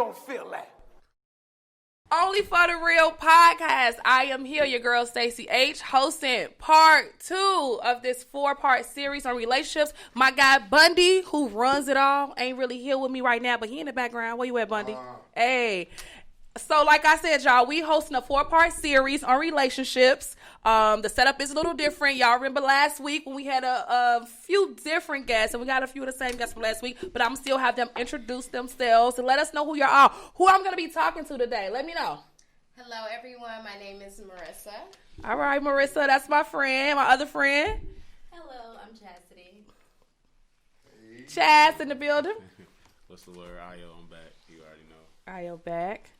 don't feel that. Only for the Real Podcast. I am here, your girl Stacey H, hosting part 2 of this 4-part series on relationships. My guy Bundy, who runs it all, ain't really here with me right now, but he in the background. Where you at, Bundy? Hey. So like I said, y'all, we hosting a 4-part series on relationships. The setup is a little different. Y'all remember last week when we had a few different guests, and we got a few of the same guests from last week, but I'm still have them introduce themselves and let us know who y'all are. Who I'm going to be talking to today. Let me know. Hello, everyone. My name is Marissa. All right, Marissa, that's my friend, my other friend. Hello, I'm Chastity. Chaz in the building. What's the word? Ayo, I'm back. You already know. Ayo back.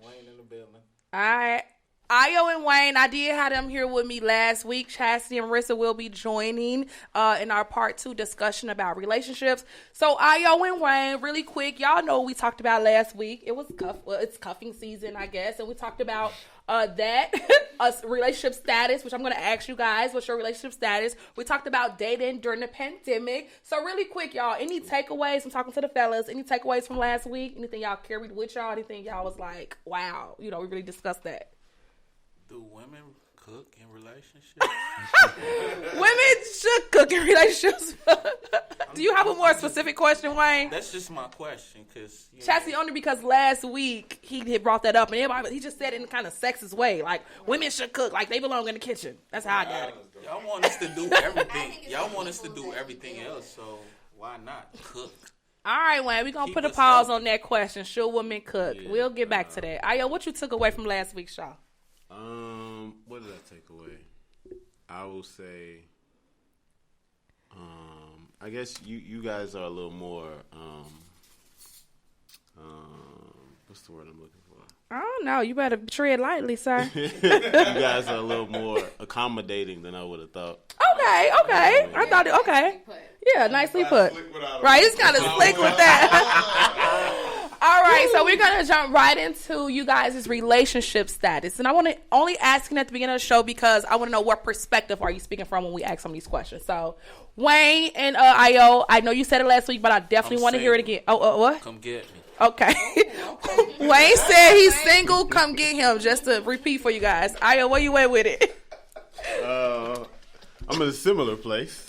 Wayne in the building. All right. Ayo and Wayne, I did have them here with me last week. Chastity and Marissa will be joining in our part 2 discussion about relationships. So Ayo and Wayne, really quick, y'all know what we talked about last week. It was it's cuffing season, I guess, and we talked about that relationship status, which I'm going to ask you guys, what's your relationship status? We talked about dating during the pandemic. So really quick, y'all, any takeaways? I'm talking to the fellas. Any takeaways from last week? Anything y'all carried with y'all? Anything y'all was like, wow, we really discussed that? Do women cook in relationships? Women should cook in relationships. Do you have a more specific question, Wayne? That's just my question, because Chastity, only because last week he had brought that up, and he just said it in a kind of sexist way, like women should cook, like they belong in the kitchen. That's how I got it. Y'all want us to do everything. Y'all want us to do everything else, so why not cook? All right, Wayne, we're going to Keep put a us pause healthy. on that question. Should women cook? Yeah, We'll get back to that. Ayo, what you took away from last week's show? What did I take away? I will say, I guess you guys are a little more, what's the word I'm looking for? I don't know. You better tread lightly, sir. You guys are a little more accommodating than I would have thought. Okay. I thought it, okay. Yeah, nicely put. Right, it's kind of slick with that. All right, so we're going to jump right into you guys' relationship status. And I want to only asking at the beginning of the show because I want to know what perspective are you speaking from when we ask some of these questions. So, Wayne and Ayo, I know you said it last week, but I definitely want to hear it again. Oh, what? Come get me. Okay. Wayne said he's single. Come get him. Just to repeat for you guys. Ayo, where you at with it? I'm in a similar place.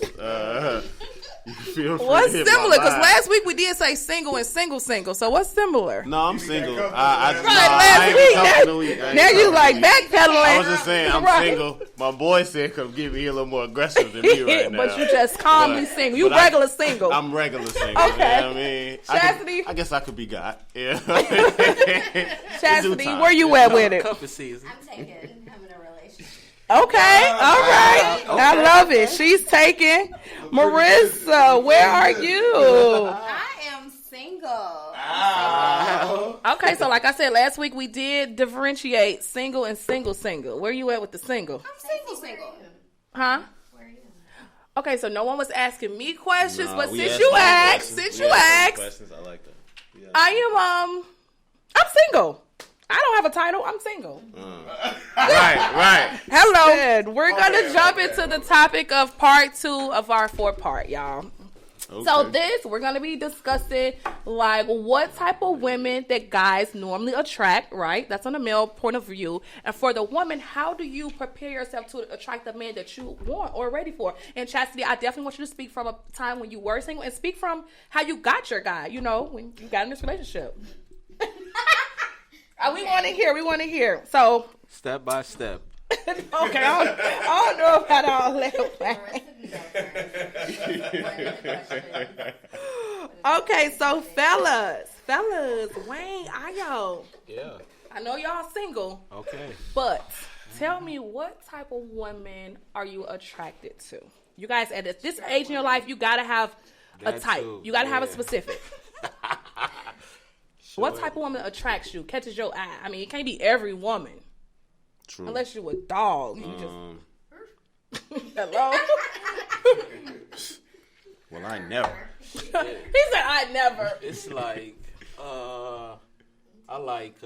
You feel free What's to hit similar? my Because line. last week we did say single and single. So what's similar? No, I'm single. Right, I last ain't week. coming the week. I ain't Now you coming like the week. backpedaling. I was just saying I'm Right. single. My boy said come get me a little more aggressive than me right now. But you just calmly But- single. You but I- regular single. I'm regular single. Okay. You know what I mean? Chastity? I guess I could be God. Yeah. Chastity, time. where you at with it? Cup of season. I'm taking having a relationship. Okay, all right. I love it. She's taking. Marissa, where are you? I am single. Okay, so like I said, last week we did differentiate single and single. Where you at with the single? I'm single. Huh? Where are you? Okay, so no one was asking me questions, Nah, but we since asked you some asked, questions. We asked some questions. I like that. Yeah. I'm single. I don't have a title. I'm single. Right. Hello. We're going to jump into the topic of part 2 of our 4-part, y'all. Okay. So we're going to be discussing, like, what type of women that guys normally attract, right? That's on the male point of view. And for the woman, how do you prepare yourself to attract the man that you want or ready for? And Chastity, I definitely want you to speak from a time when you were single and speak from how you got your guy, when you got in this relationship. We want to hear. So, Step by step. okay, I don't know about all that. Okay, so fellas, Wayne, Ayo. Yeah. I know y'all single, Okay. but tell me, what type of woman are you attracted to? You guys, at this age in your life, you gotta have a That type. too, You gotta have a yeah. specific. Sure. What type of woman attracts you, catches your eye? I mean, it can't be every woman. True. Unless you a dog. You just... Hello? Well, I never. He said, I never. It's like, I like,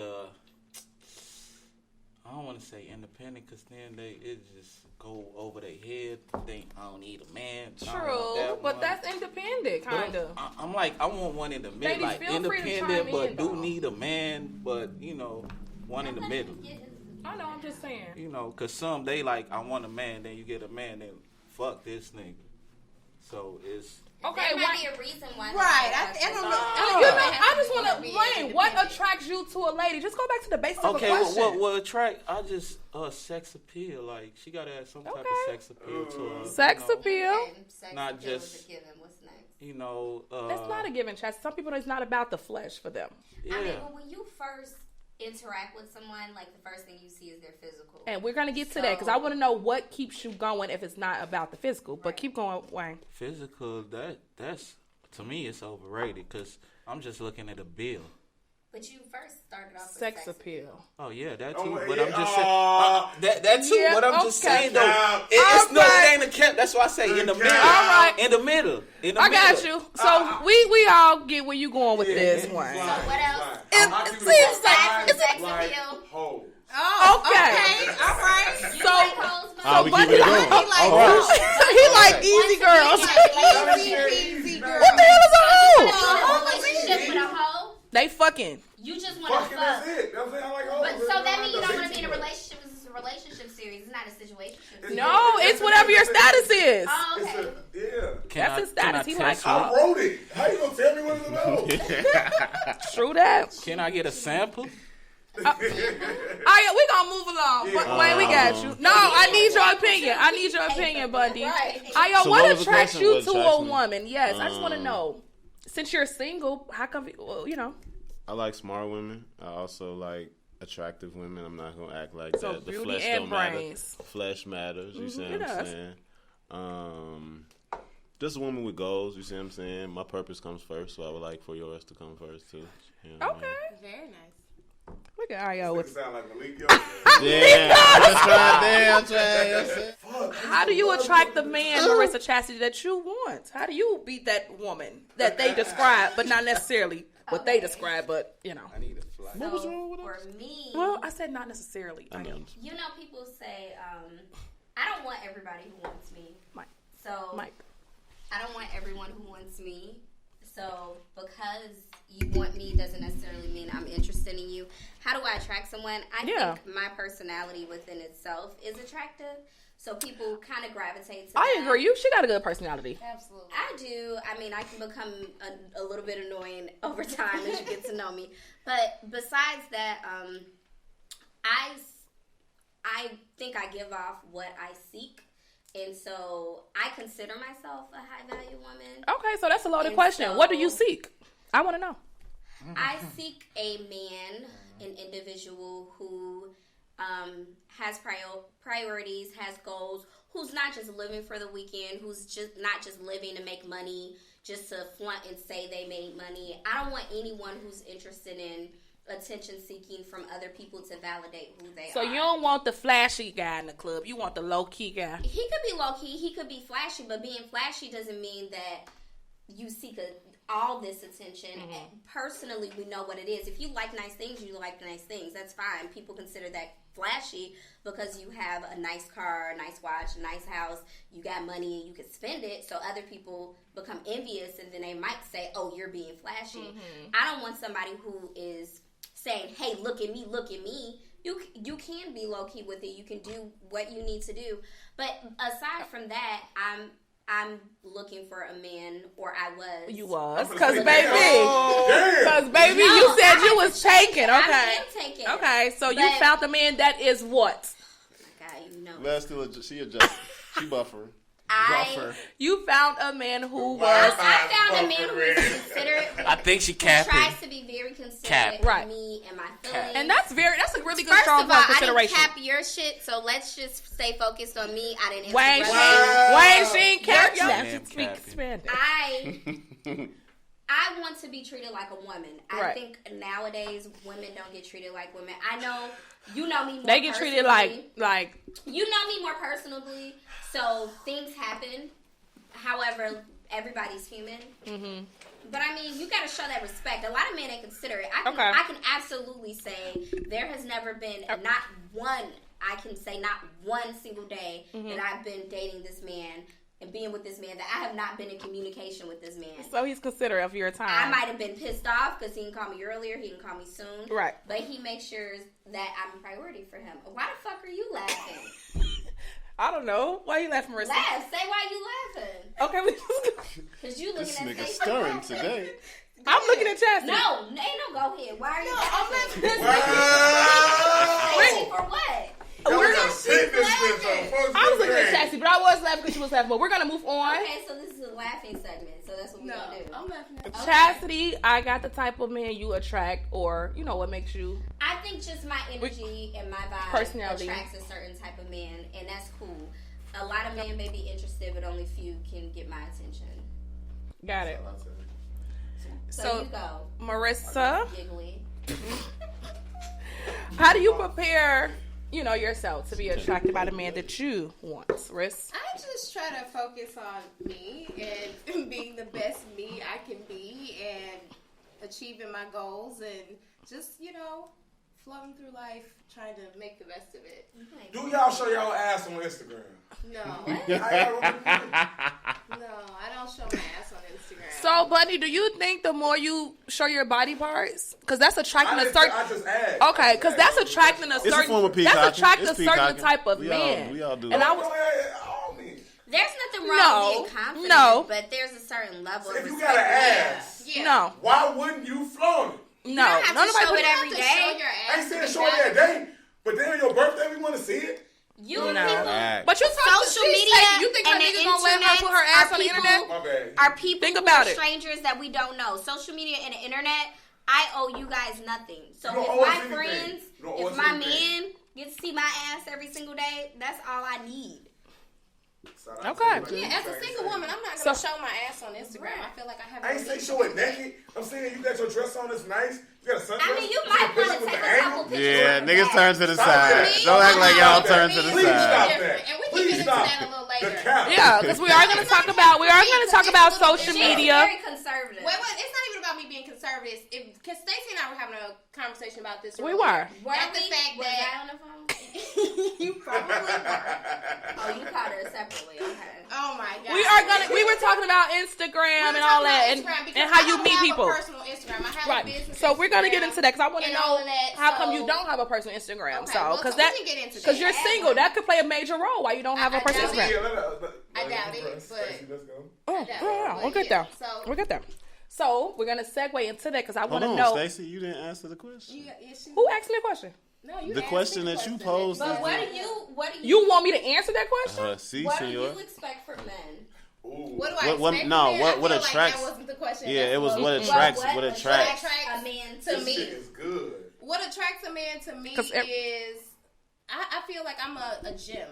I don't want to say independent because then it just go over their head. Think I don't need a man. True, but that's independent, kind of. I'm like, I want one in the middle, Ladies, like feel free to independent, chime but in, do though. need a man, but one in the middle. I know, I'm just saying. Because some they like, I want a man, then you get a man, then fuck this nigga. So it's. Okay, there might be a reason why. Right. I don't know. I just want to explain what attracts you to a lady. Just go back to the basics of the question. Okay, what attract? I just sex appeal. Like she gotta have some type of sex appeal to her. Sex appeal. Okay, sex Not appeal just- is a given. What's next? It's not a given, Chad. Some people, it's not about the flesh for them. Yeah. I mean, but when you first interact with someone, like the first thing you see is their physical. And we're going to get to that because I want to know what keeps you going if it's not about the physical. But keep going, Wayne. Physical, that's to me, it's overrated because I'm just looking at a bill. But you first started off with Sex appeal. Oh yeah, that too. Oh, but yeah. I'm just saying that too. Yeah, but I'm just okay. saying though, Now, it ain't a cap. That's why I say in the middle. All right. In the middle. I got you. So we all get where you going with this one. So what else? It seems like Sex appeal. Hoes. Oh, Okay. All right. You So- like hoes, So we Bundy keep it like, going. he like easy girls. Easy girl. What the hell is a hoe? in a relationship with a hoe? They fucking. You just want to Fucking, fuck. that's it. That's what I like hoes. But so that means you don't want to be in a relationship. This is a relationship series. It's not a situation series. No, it's whatever your status is. Oh, It's okay. yeah. That's his status. He text like her? I wrote it. How you gonna tell me what it's about? True that. Can I get a sample? All right, we gonna move along. Wayne, we got you. No, I need your opinion. I need your opinion, Bundy. Right. Ayo, So what what was the attracts question? you What to attracts a me? woman? Yes, I just want to know. Since you're single, how come? Well, I like smart women. I also like attractive women. I'm not gonna act like So that. The beauty flesh and don't matter. brains. Flesh matters. You see it what I'm does. saying? Just a woman with goals. You see what I'm saying? My purpose comes first, so I would like for yours to come first too. You know what I mean? Okay. Very nice. Look at Ayo. It With, sound like Malik Yo. Yeah, I'm trying. how do you attract the man, Marissa Chastity, that you want? How do you beat that woman that they describe, but not necessarily what they describe, but I need a fly. So was wrong with for me, Well, I said not necessarily. I know. you know, people say, I don't want everybody who wants me. Mike. So Mike. I don't want everyone who wants me. So because you want me doesn't necessarily mean I'm interested in you. How do I attract someone? I think my personality within itself is attractive. So people kind of gravitate to I that. agree. She got a good personality. Absolutely. I do. I mean, I can become a little bit annoying over time as you get to know me. But besides that, I think I give off what I seek. And so I consider myself a high-value woman. Okay, so that's a loaded And question. so- What do you seek? I want to know. I seek a man, an individual who has priorities, has goals, who's not just living for the weekend, who's just not just living to make money, just to flaunt and say they made money. I don't want anyone who's interested in attention seeking from other people to validate who they are. So you don't want the flashy guy in the club. You want the low-key guy. He could be low key, he could be flashy, but being flashy doesn't mean that you seek all this attention. And personally, we know what it is. If you like nice things, you like nice things. That's fine. People consider that flashy because you have a nice car, a nice watch, a nice house. You got money, you can spend it. So other people become envious, and then they might say, "Oh, you're being flashy." I don't want somebody who is saying, "Hey, look at me, look at me." You can be low key with it. You can do what you need to do. But aside from that, I'm looking for a man, or I was. You was, I'm cause gonna baby, say, cause baby, No, you said I you had was to change taken. it. I Okay, am taken. okay. So you But- found the man that is what? God, you know. Let's still she adjust. She buffer. You found a man who was I found a man who is considerate. I think she Who capping. tries to be very considerate Cap. Right. of me and my feelings. and that's a really good First strong of all, point I didn't consideration. cap your shit, so let's just stay focused on me. I didn't. Wayne, answer she ain't cap Your y'all. man She speak capping. Spanish. I want to be treated like a woman. I Right. think nowadays women don't get treated like women. I know you know me more They get treated personally. like You know me more personally, so things happen. However, everybody's human. But I mean, you gotta show that respect. A lot of men ain't consider it. I can absolutely say there has never been not one. I can say not one single day that I've been dating this man and being with this man that I have not been in communication with this man. So he's considerate of your time. I might have been pissed off because he didn't call me earlier. He didn't call me soon. Right. But he makes sure that I'm a priority for him. Why the fuck are you laughing? I don't know. Why are you laughing, Marissa? Laugh. Say why you laughing. Okay, we just... Because you looking This at nigga Facebook stirring laughing. today. I'm looking at Chastity. No, ain't no go ahead. Why are you laughing? Wow. Laughing for what? We're gonna sit this bitch up. I was looking at Chastity, but I was laughing because she was laughing. But we're going to move on. Okay, so this is a laughing segment. So that's what we're going to do. I'm laughing at Chastity, I got the type of man you attract, or, you know, what makes you... I think just my energy and my vibe Personality. attracts a certain type of man, and that's cool. A lot of men may be interested, but only few can get my attention. Got it. So you go. Marissa, Giggly. how do you prepare, you know, yourself to be attracted by the man that you want, Riss? I just try to focus on me and being the best me I can be and achieving my goals and just, you know, floating through life, trying to make the best of it. Do y'all show y'all ass on Instagram? No. No, I don't show my ass on Instagram. So, Bunny, do you think the more you show your body parts, because that's attracting a certain... I just asked. Okay, because that's attracting a It's a certain... form of That's peacocking. attracting a It's certain peacocking. type of We man. all do And that. I was... All men. There's nothing wrong with being confident, No. but there's a certain level If of you respect. got an ass, Yeah. No. why wouldn't you flaunt it? No. don't have to Nobody show put it every To day. show your I ass ain't saying to show it be every day, but then on your birthday we want to see it. You No. people, But you talk social to media you think her and the niggas gonna let her internet put her ass are on the people- internet? My bad. are people Think who about are it. strangers that we don't know. Social media and the internet, I owe you guys nothing. So You don't if owe us my anything. friends, You don't owe if us my anything. man gets to see my ass every single day, that's all I need. Okay. Yeah, as a single woman, I'm not going to show my ass on Instagram. I feel like I have I ain't say show it naked. I'm saying you got your dress on, it's nice. You got a sundress. I mean, you Take might a picture want to with take the a couple angle. pictures. Yeah, of niggas that. turn to the Stop side. that. Don't act like y'all turn to the Please side. stop Different. that. And we can Please get into stop that a little later. The count. Yeah, because we are going to talk about social She's media. very conservative. Wait, it's not even about me being conservative. Because Stacey and I were having a conversation about this. We earlier. were. At the fact Was that I on the phone? you probably were. Oh, you called her separately. Okay. Oh my god. We were talking about Instagram and all that, and how you meet people. I have a personal Instagram. I have a Right. business. So we're gonna get Instagram into that because I want to and know all of that, how come so- you don't have a personal Instagram. Okay, So well, because we that can get into because that. you're single, that could play a major role why you don't have a I personal doubt it. Instagram. I doubt it, but- Stacey, let's go. Oh, doubt yeah, it, we'll but get there. yeah, so- We'll get there. So we're gonna segue into that because I Hold want to on, know Stacey, you didn't answer the question. who asked me a question. No, you The asked question me the that you question. posed But is what do You want me to answer that question? Si, what do senor. you expect from men? Ooh. What do I What- expect? no, from men? what- I what feel attracts- Like that wasn't the question. Yeah, That's it was what was- attracts. What What attracts attracts. a man to This me. shit is good. What attracts a man to me 'Cause is I feel like I'm a gem,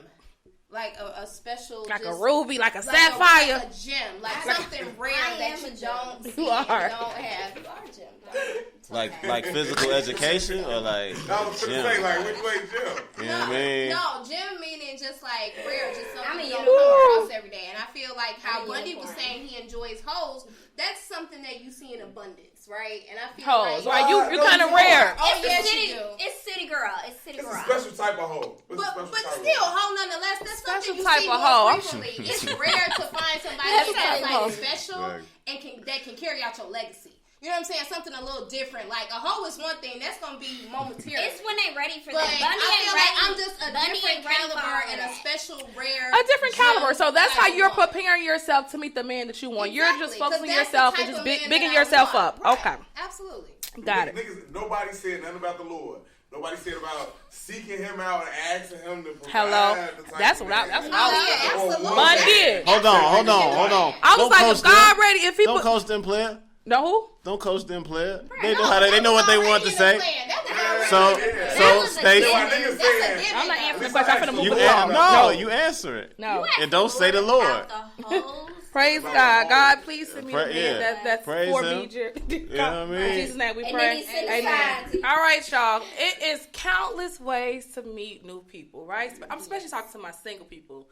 like a special, Like a just- ruby, like a like sapphire. a gem, like something rare I that am you a gem. don't see You and are. don't have. You are a gem. Like physical education or like I was gonna say, gym? like, which way, Jim? You know what I mean? No, gem meaning just like rare, just something I'm a you don't unicorn. come across every day. And I feel like how I'm a Bundy was unicorn. saying he enjoys hoes, that's something that you see in abundance, right? And I feel Hoes, like right? You kind of rare. Oh, It's yes, city, you do. It's city girl. It's city It's girl. a special type of hoe. It's a But special type still, of hoe. hoe nonetheless, that's Special something you type see of more hoe. frequently. It's rare to find somebody That's that's type of hoe. like special Right. and that can carry out your legacy. You know what I'm saying? Something a little different. Like a hoe is one thing that's gonna be momentary. It's when they ready for But that. I Bundy feel ain't like ready. I'm just a Bundy different ain't ready for caliber all of and a that. special rare. A different gem caliber. So that's how type you're of woman. preparing yourself to meet the man that you want. You're just Exactly, focusing 'cause that's the yourself and type just of man bigging that I yourself want. up. Right. Okay. Absolutely. Got it. Niggas, nobody said nothing about the Lord. Nobody said about seeking him out and asking him to provide. Hello. the type That's of what I- man. that's what I was Or thinking. what Absolutely. Mine that- did. Hold on. I was Don't like, coach if God them. ready, if he Don't put, coach them, player. no who? Don't coach them, player. They know how they know what they want to That say. was already So, in the plan. so That was a Stacey, given. Niggas That's a saying- given. I'm not though. answering the Listen, question. I'm finna actually, move you along. no, you answer it. No. And don't say the Lord. About the hoes. Praise God. God, please send me the Pray- man yeah. that's Praise for him. me. You know what I mean? In Jesus' name we And pray. then he sent the Amen. signs. All right, y'all. It is countless ways to meet new people, right? I'm especially talking to my single people.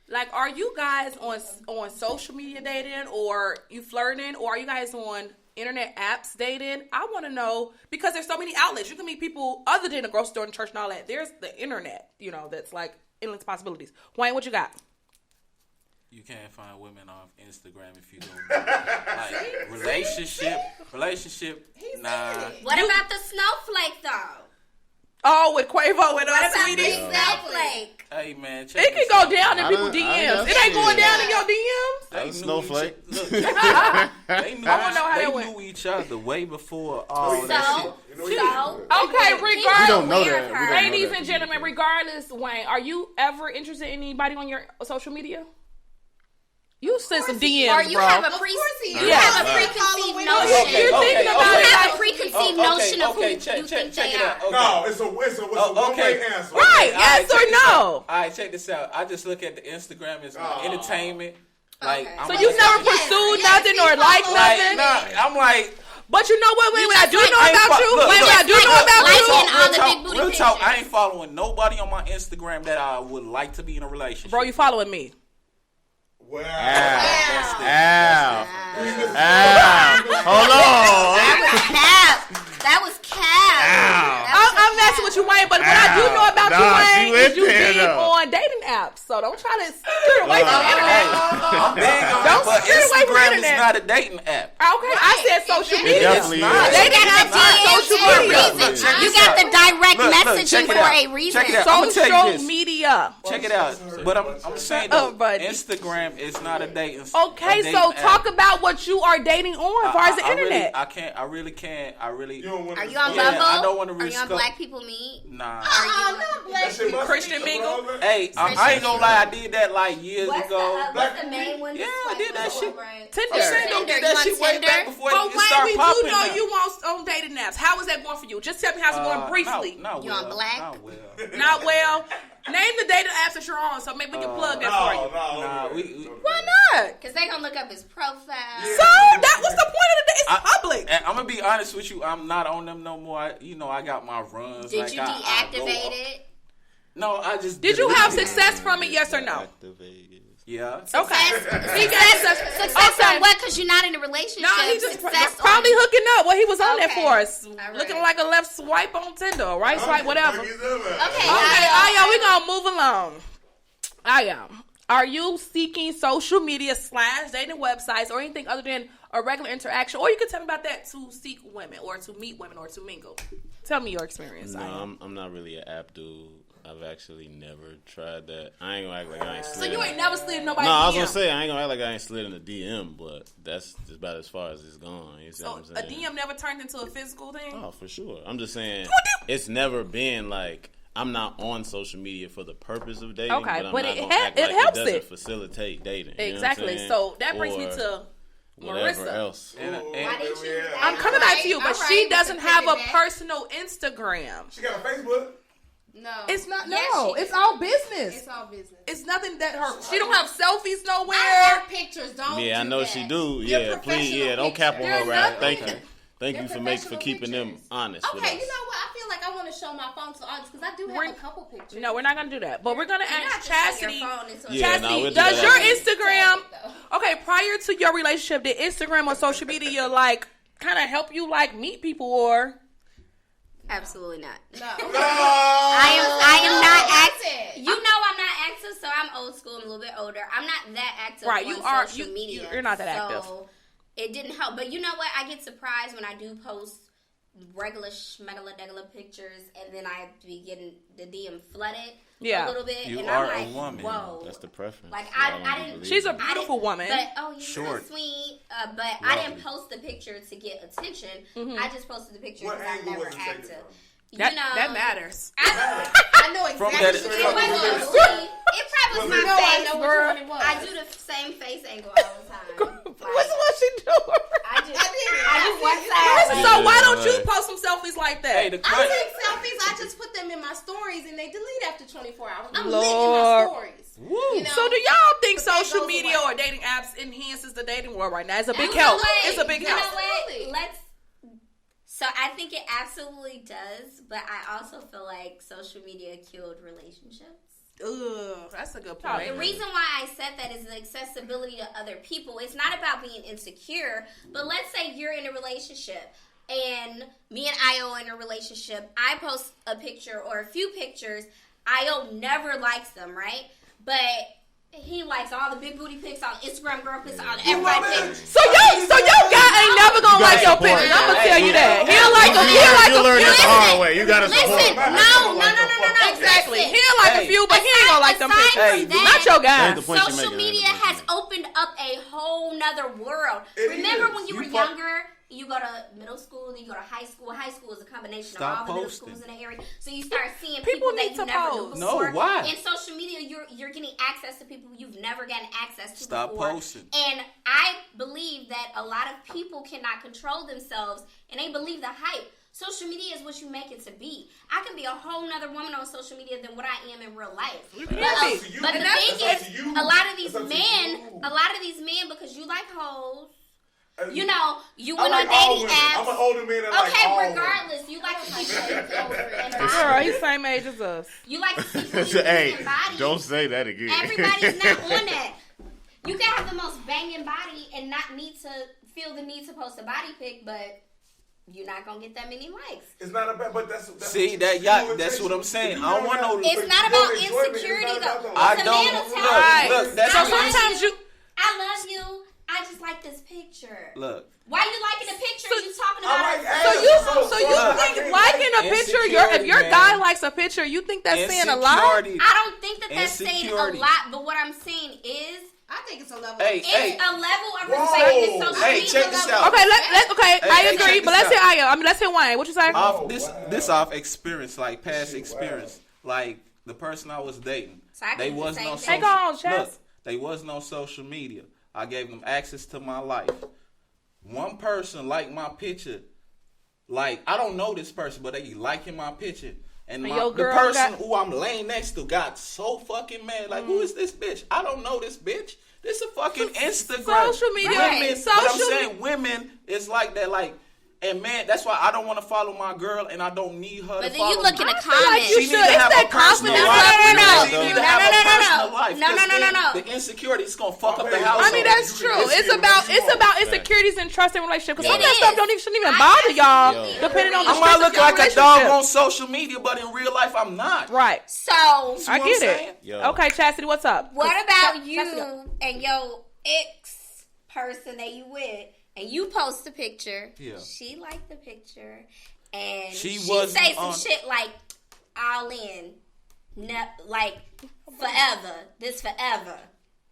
Like, are you guys on social media dating, or you flirting, or are you guys on internet apps dating? I want to know, because there's so many outlets. You can meet people other than the grocery store and church and all that. There's the internet, that's like endless possibilities. Wayne, what you got? You can't find women off Instagram if you don't like relationship. Nah. What about the snowflake though? Oh, with Quavo and What about sweetie. the snowflake? Hey man, It can go down in people's DMs. It ain't going down in your DMs. That was Snowflake. They knew, I wanna know how they that went. knew each other way before all that shit. Okay, You don't know that. We don't know ladies that. and gentlemen, regardless, Wayne, are you ever interested in anybody on your social media? You sent some DMs, Or you bro. have a Of course he is. you have a preconceived notion. You're thinking about You it have like- a preconceived notion of who you check think they it are. out. Okay. No, it's a one-way answer. Right, All yes check or this no? out. All right, check this out. I just look at the Instagram as my entertainment. Like, Okay. I'm So like- you never pursued nothing or liked nothing? I'm like, But you know what, Wayne, what I do know I ain't about you? look, Wayne, look, what I do know about liking you? all the big booty real talk, pictures. I ain't following nobody on my Instagram that I would like to be in a relationship. Bro, you following me. Wow. Ow. Hold on. That was cap. I'm messing with you, Wayne, but what I do know about Nah, you, she Wayne, went is you there, being though. on dating apps. So don't try to steer away from the internet. I'm big on Don't it, but steer away from the Instagram is internet. not a dating app. Okay, I said social It media. definitely not. is. Dating got apps the are DMs social for a media. reason. Check You this got out. the direct Look, messaging check it for out. a reason. Check it out. I'ma tell you Social this. media. Check it out. But I'm saying Oh, though, buddy. Instagram is not a dating. Okay, so talk about what you are dating on as far as the internet. I really can't. You don't want Are to you on Yeah, Bumble? I don't wanna Are you risk on up- Black People Meet? Nah. not black That shit must Christian be Mingle? relevant. Hey, I ain't gonna lie. I did that like years ago. What's the main one? Yeah, I did that shit. Tinder. I'm saying don't Tinder. get that You shit on way Tinder? back before But it Wayne, started we popping. do know now. you on dating apps. How is that going for you? Just tell me how's it going briefly. Not You well. on Black? Not well. Not well. Name the dating apps that you're on, so maybe we can plug that for you. Nah, we Why not? Because they gonna look up his profile. So that was the point of the day. It's public. And I'm gonna be honest with you. I'm not on them no more. I got my runs. Did like you I go deactivate off. it? No, I just. Did you have deleted it. success from it? Yes or no? Activated. Yeah. Okay. He got Success Okay. on what? Because you're not in a relationship. No, he just Success probably on... hooking up. Well, he was on there Okay. for us, All right. looking like a left swipe on Tinder, or right swipe, whatever. Okay, Okay, y'all, we gonna move along. Y'all, are you seeking social media / dating websites or anything other than a regular interaction? Or you can tell me about that to seek women or to meet women or to mingle. Tell me your experience. No, I'm not really an app dude. I've actually never tried that. I ain't gonna act like I ain't slid. So you ain't never slid nobody. No, I was DM. gonna say I ain't gonna act like I ain't slid in a DM, but that's just about as far as it's gone. You see So what I'm a saying? DM never turned into a physical thing. Oh, for sure. I'm just saying it's never been like I'm not on social media for the purpose of dating. Okay, but, I'm but not it gonna act it like helps it doesn't it. facilitate dating. You know what I'm Exactly. saying? So that brings me Or to whatever Marissa. else. And Why didn't you... I'm coming back to you, but All she right, doesn't we can have a pivot back. personal Instagram. She got a Facebook. No. It's not. Yes, No, she it's does. all business. It's all business. It's nothing that her. She don't have selfies nowhere. I have pictures. Don't Yeah, I do know that. she do. They're Yeah, please. professional Yeah, don't cap on pictures. her, They're right? Thank nothing. you. Thank you They're for professional keeping them pictures. honest with Okay, us. you know what? I feel like I want to show my phone to the audience because I do have We're- a couple pictures. No, we're not gonna do that. But we're gonna ask Chastity. Yeah, no, we'll do Does that your after. Instagram? Okay, prior to your relationship, did Instagram or social media like kind of help you like meet people or? Absolutely not. No. I am not active. active. You know I'm not active, so I'm old school. I'm a little bit older. I'm not that active Right, on you are- social you- media. you're not that so active. It didn't help. But you know what? I get surprised when I do post regular schmegala-degala pictures, and then I be getting the DM flooded Yeah. a little bit. You and are I'm a like, woman. whoa. That's the preference. Like, I I don't didn't... believe She's a it. beautiful woman. But, you're Short. so sweet. But I Lovely. didn't post the picture to get attention. Mm-hmm. I just posted the picture What because I'm angle never was it taken active. from? That matters. I know From exactly that- what from- it was. It probably was You know my I face. know which one it was. I do the same face angle all the time. What's what she doing? I do I one did. side. So why don't you post some selfies like that? Hey, the I take selfies. I just put them in my stories and they delete after 24 hours. I'm lit in Lord. my stories. Woo. You know? So do y'all think But that social goes media away. or dating apps enhances the dating world right now? It's a big You know help. what? It's a big You help. know what? Absolutely. So I think it absolutely does, but I also feel like social media killed relationships. Ugh, that's a good point. The reason why I said that is the accessibility to other people. It's not about being insecure, but let's say you're in a relationship and me and Io are in a relationship. I post a picture or a few pictures. Io never likes them, right? But he likes all the big booty pics on Instagram, girl pics on everybody. So your guy ain't never gonna like your pictures. I'm gonna tell you that. He'll like them. You learn it the hard way. You gotta Listen, support. no. Exactly. Listen. He'll like a few, but he ain't gonna like them Aside pictures. from that, Not your guy. the point you're social making. media has opened up a whole nother world. Remember when you were younger? You go to middle school, then you go to high school. High school is a combination of all the middle schools in the area. So you start seeing people that you never knew before. No, why? In social media, you're getting access to people you've never gotten access to Stop before. posting. And I believe that a lot of people cannot control themselves, and they believe the hype. Social media is what you make it to be. I can be a whole nother woman on social media than what I am in real life. But the thing is, a lot of these men, because you like hoes, you know, you went on dating apps. I'm an older man that like all regardless, you like to see Girl, he's same age as us. You like to see Hey, bodies. don't say that again. Everybody's not on that. You can have the most banging body and not need to feel the need to post a body pic, but you're not gonna get that many likes. It's not about, but that's see that y'all. That's what I'm saying. I don't want no. It's not about insecurity though. I don't. Look, that's so sometimes you. I love you. I just like this picture. Look. Why you liking the picture? You talking about? So you think liking a picture? If your guy likes a picture, you think that's saying a lot? I don't think that's saying a lot. But what I'm saying is, I think it's a level. It's a level of respect in social media. Hey, check this out. Okay, I agree. But let's hear let's hear Wayne. What you say? Off experience, like past experience, like the person I was dating. They was no they was no social media. I gave them access to my life. One person liked my picture. Like, I don't know this person, but they liking my picture. And the person who I'm laying next to got so fucking mad. Like, who is this bitch? I don't know this bitch. This a fucking Instagram. Social media. Women, but I'm saying women is like that. Like, and man, that's why I don't want to follow my girl, and I don't need her to follow me. But then you look in the comments. Like you should. It's that confidence. No. The insecurity is gonna fuck up the house. I mean, that's true. It's about insecurities and trust in relationship. Because some of that stuff shouldn't even bother y'all. Depending on the I might look like a dog on social media, but in real life, I'm not. Right. So I get it. Okay, Chastity, what's up? What about you and your ex person that you with? And you post a picture. Yeah. She liked the picture, and she say some shit like all in, like forever. This forever.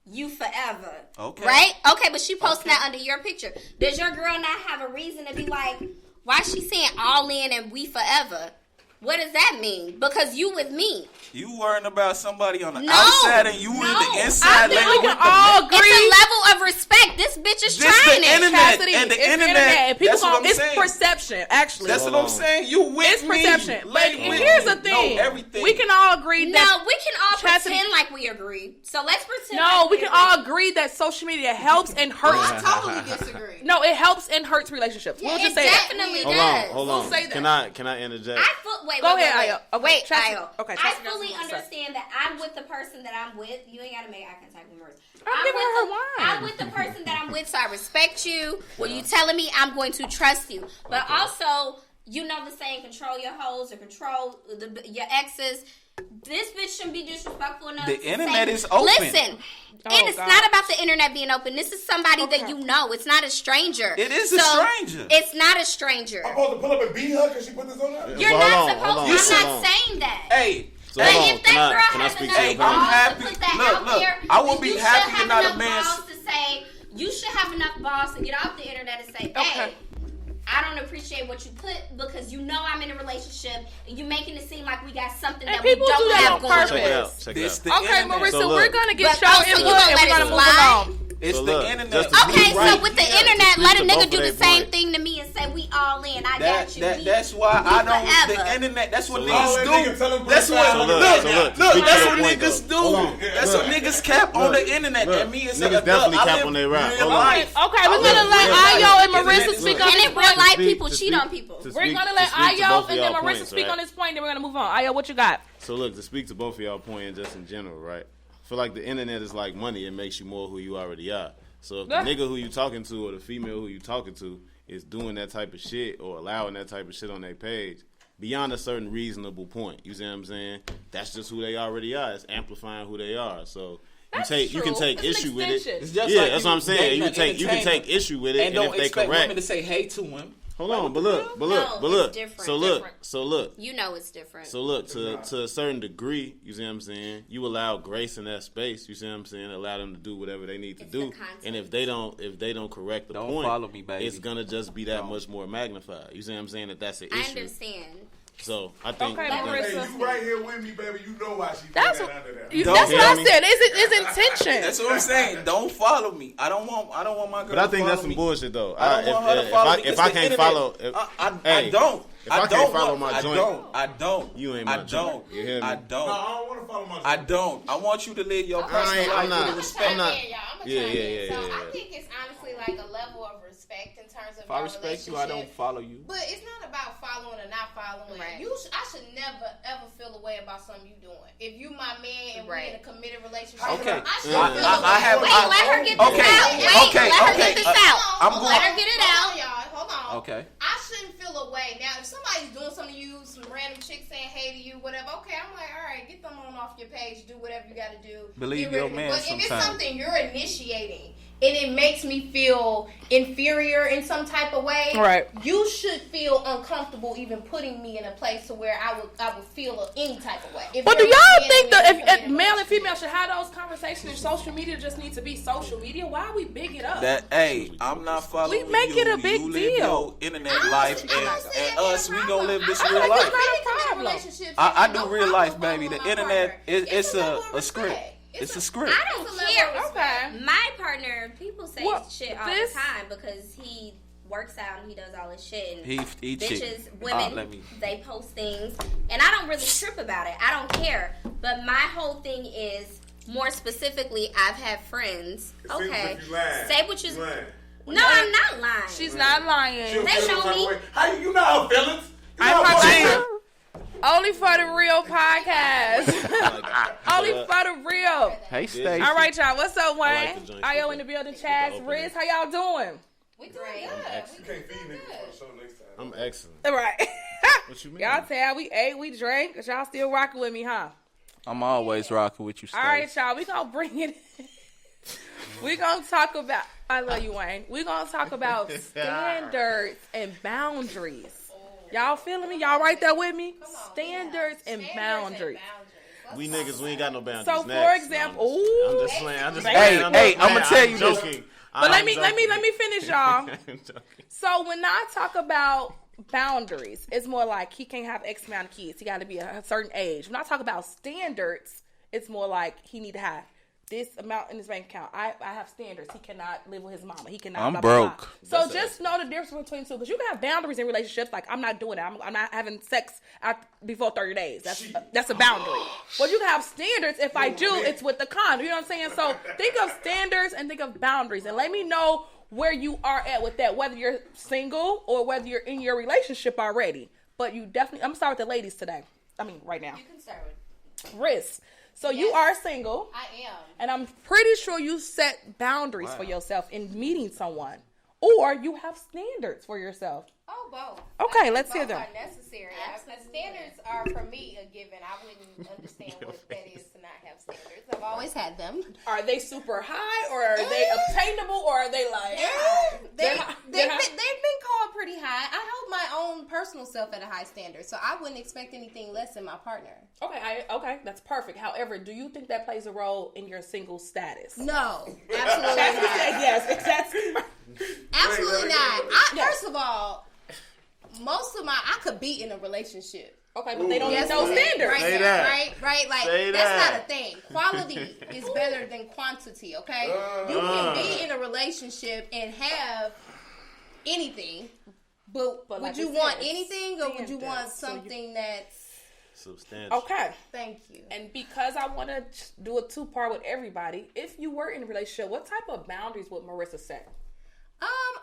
You forever. Okay. Right? Okay, but she posting that under your picture. Does your girl not have a reason to be like, why is she saying all in and we forever? What does that mean? Because you with me. You worrying about somebody on the outside and you in the inside. I think we can all agree. It's a level of respect. This bitch is trying it. Chastity, and the internet. People that's what I'm it's saying. Perception, actually. That's what I'm saying. You with it's me. Perception. But here's the thing. Everything. We can all agree that. No, we can all pretend like we agree. So let's pretend. No, we can all agree that social media helps and hurts. I totally disagree. No, it helps and hurts relationships. Yeah, we'll just say definitely that. Hold on. We'll say that. Can I interject? Go ahead, Ayo. Wait, Ayo. Okay, I fully understand that I'm with the person that I'm with. You ain't gotta make eye contact with words. I'm with the person that I'm with, so I respect you. When you telling me, I'm going to trust you. But also, you know the saying, control your hoes or control your exes. This bitch shouldn't be disrespectful enough. The internet is open. Listen, it's not about the internet being open. This is somebody that you know. It's not a stranger. It is a stranger. It's not a stranger. I'm supposed to pull up and beat her because she put this on her? You're not supposed to. I'm not saying that. Hey. So if that girl has enough balls to put that out there, I will be happy you're not a man. You should have enough balls to get off the internet and say, hey, I don't appreciate what you put because you know I'm in a relationship and you making it seem like we got something that we don't have going on. Check it out. Okay, Marissa, we're going to get your input and we're going to move along. It's So the look, internet. just to Okay, Right. so with the internet, let a to nigga both do of the their same point. thing to me and say we all in. I got you. That's why I don't. forever. The internet. That's what So niggas look. do. That's what. So look, Look. to speak to That's your what point, niggas though. Hold on. do. That's what niggas cap on the internet. That me as a Niggas definitely adult, I cap live on their rap. real Hold on. life. Okay, we're I gonna live let real Ayo life. and Marissa Internet- speak on And this in real point. life, people cheat on people. We're gonna let Ayo and then Marissa speak on this point. Then we're gonna move on. Ayo, what you got? So look, to speak to both of y'all points just in general, right? I feel like the internet is like money. It makes you more who you already are. So if the nigga who you talking to or the female who you talking to is doing that type of shit or allowing that type of shit on their page, beyond a certain reasonable point, you see what I'm saying? That's just who they already are. It's amplifying who they are. So you can take It's issue an with it. extension. It's just Yeah, like that's what I'm saying. You can take issue with it, And and don't if they expect correct, women to say hey to him. hold on, but look, No, it's different. so look. You know it's different. So look, to a certain degree, you see what I'm saying, you allow grace in that space, you see what I'm saying, allow them to do whatever they need to It's do. the content. And if they don't correct the Don't point, follow me, baby. it's gonna just be that much more magnified. You see what I'm saying? That's an I issue. understand. So I think Okay, I think- Marissa. Hey, you right here with me, baby. You know why she That's put what, that under there. that's Don't what hear I me. said. It's intention. That's what I'm saying. Don't follow me. I don't want my girl. But I think to that's follow some me. bullshit though. I don't want her to follow me. If I can't follow, I don't. If I can't follow my joint, I don't. you ain't my I joint. don't. You hear me? I No, don't. I don't want to follow my I don't. I want you to live your personal I'm life not- with respect. I'm not- Yeah. Yeah. So I think it's honestly like a level of respect in terms of If I your respect you, I don't relationship. follow you. But it's not about following or not following. Right. I should never ever feel a way about something you doing. If you my man and Right. we're in a committed relationship, Okay. I should I- feel I- a way. I have- Wait, let her get this Okay, out. Wait, okay, let her okay. get this out. I'm Hold going- Let her get it out. on, y'all. Hold on. Okay. I shouldn't feel a way. Now, if somebody's doing something to you, some random chick saying hey to you, whatever, okay, I'm like, all right, get them on off your page, do whatever you got to do. Believe Get rid your of it. man But if it's sometime. something you're initiating and it makes me feel inferior in some type of way, Right. you should feel uncomfortable even putting me in a place to where I would feel any type of way. If But do you're y'all in think a that if committed male and relationship. female should have those conversations and social media just needs to be social media? Why are we big it up? That hey, I'm not following We make you. it a big you live deal. your internet I life, don't and see it us, being we a gonna problem. live this I real don't life. think it's problem. relationships. I There's do no real problem life, with baby. The following my internet partner. it's level of a script. respect. It's a script. I don't It's a level care. of respect. Okay. My partner, people say Well, shit all this- the time because he works out and he does all this shit. And He bitches, chick. women, let me. they post things, and I don't really trip about it. I don't care. But my whole thing is, more specifically, I've had friends. It seems Okay, like you lying. say what you. You lying. No, I'm not lying. She's not lying. She'll They feel show some type of me. way. How you know her feelings? You I'm know her probably feelings. Only for the real podcast. Only for the real. Hey, Stacey. All right, y'all. What's up, I Wayne? like the joints Ayo with in the the- building. with the Chaz, opening. Riz, how y'all doing? We doing Right. good. excellent. You can't feed niggas for the show next time. I'm excellent. All right. What you mean? Y'all tell we ate, we drank, but y'all still rocking with me, huh? I'm always rocking with you, Stacey. All right, y'all. We gonna bring it in. We gonna talk about. I love you, Wayne. We gonna talk about standards and boundaries. Y'all feeling me? Y'all right there with me? Standards and boundaries. We niggas, we ain't got no boundaries. So, for Next. example, I'm ooh. just playing. I'm just Hey, playing. I'm hey, just I'ma playing. tell you I'm this. joking. But I'm let me finish, y'all. I'm joking. So when I talk about boundaries, it's more like he can't have X amount of kids. He got to be a certain age. When I talk about standards, it's more like he need to have this amount in his bank account. I have standards. He cannot live with his mama. He cannot. I'm blah, blah, blah. broke. So just know the difference between two, because you can have boundaries in relationships. Like I'm not doing that. I'm not having sex before 30 days. That's a boundary. But you can have standards. If I do, it's with the condom. You know what I'm saying? So think of standards and think of boundaries, and let me know where you are at with that, whether you're single or whether you're in your relationship already. But you definitely, I'm gonna start with the ladies today. I mean, right now. You can start with. Riz. So you are single, I am. and I'm pretty sure you set boundaries for yourself in meeting someone, or you have standards for yourself. Oh, both. Okay, I think let's hear both them. are necessary. The standards are for me a given. I wouldn't understand what that is to not have standards. I've always had them. Are they super high, or are they obtainable, or are they like? They've high. been called pretty high. I hold my own personal self at a high standard, so I wouldn't expect anything less in my partner. Okay, that's perfect. However, do you think that plays a role in your single status? No, absolutely Chastity not. said yes, exactly. Absolutely not. First of all, I could be in a relationship. Okay, but they don't need no standards. Right, Say that. Right. Like, Say that's that. not a thing. Quality is better than quantity, okay? You can be in a relationship and have anything, but would like you I want said, anything, or would you want something that's substantial? Okay. Thank you. And because I want to do a 2-part with everybody, if you were in a relationship, what type of boundaries would Marissa set?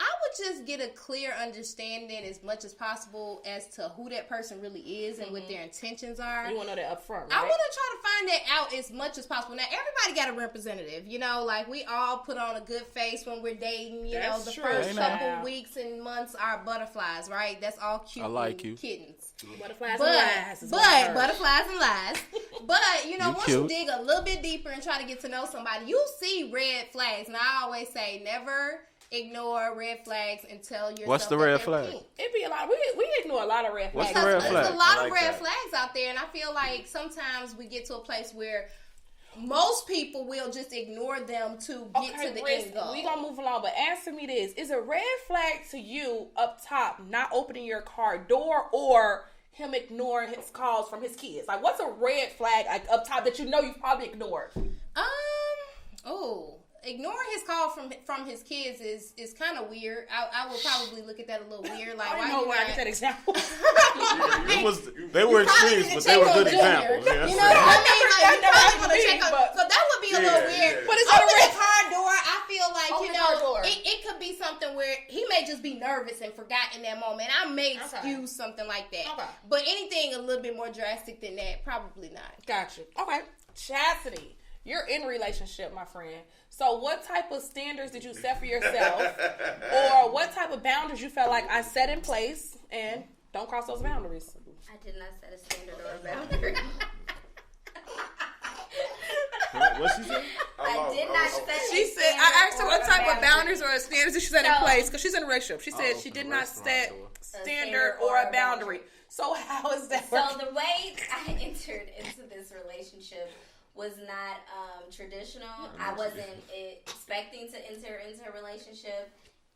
I would just get a clear understanding as much as possible as to who that person really is and what their intentions are. You want to know that up front, right? I want to try to find that out as much as possible. Now, everybody got a representative, you know, like we all put on a good face when we're dating, you know, the first couple weeks and months are butterflies, right? That's all cute. I like you. Kittens. Butterflies and lies. But butterflies and lies. But, you know, once cute. you dig a little bit deeper and try to get to know somebody, you see red flags. And I always say never ignore red flags and tell yourself What's the that red they're flag? pink. It'd be a lot. We ignore a lot of red flags. What's the red There's flag? a lot I of like red that. flags out there, and I feel like sometimes we get to a place where most people will just ignore them to get to the end goal. We gonna move along, but answer me this: is a red flag to you up top not opening your car door or him ignoring his calls from his kids? Like, what's a red flag like up top that you know you've probably ignored? Ignoring his call from his kids is kind of weird. I would probably look at that a little weird. Like, I don't know where I get that example. They were extremes, but they were good examples. Yeah, You know what I mean? Like, you probably gonna check but- up. So that would be a little weird. But it's Open on a red the car door. I feel like, Open you the car know, door. it could be something where he may just be nervous and forgot in that moment. I may excuse something like that. Okay. But anything a little bit more drastic than that, probably not. Gotcha. Okay. Chastity, you're in a relationship, my friend. So what type of standards did you set for yourself? Or what type of boundaries you felt like I set in place and don't cross those boundaries? I did not set a standard or a boundary. What she said? I did not set. She said, I asked her what type of boundaries or standards did she set in So- place because she's in a relationship. She said she did not set standard or a boundary. So how is that So working? the way I entered into this relationship was not traditional. I wasn't expecting to enter into a relationship.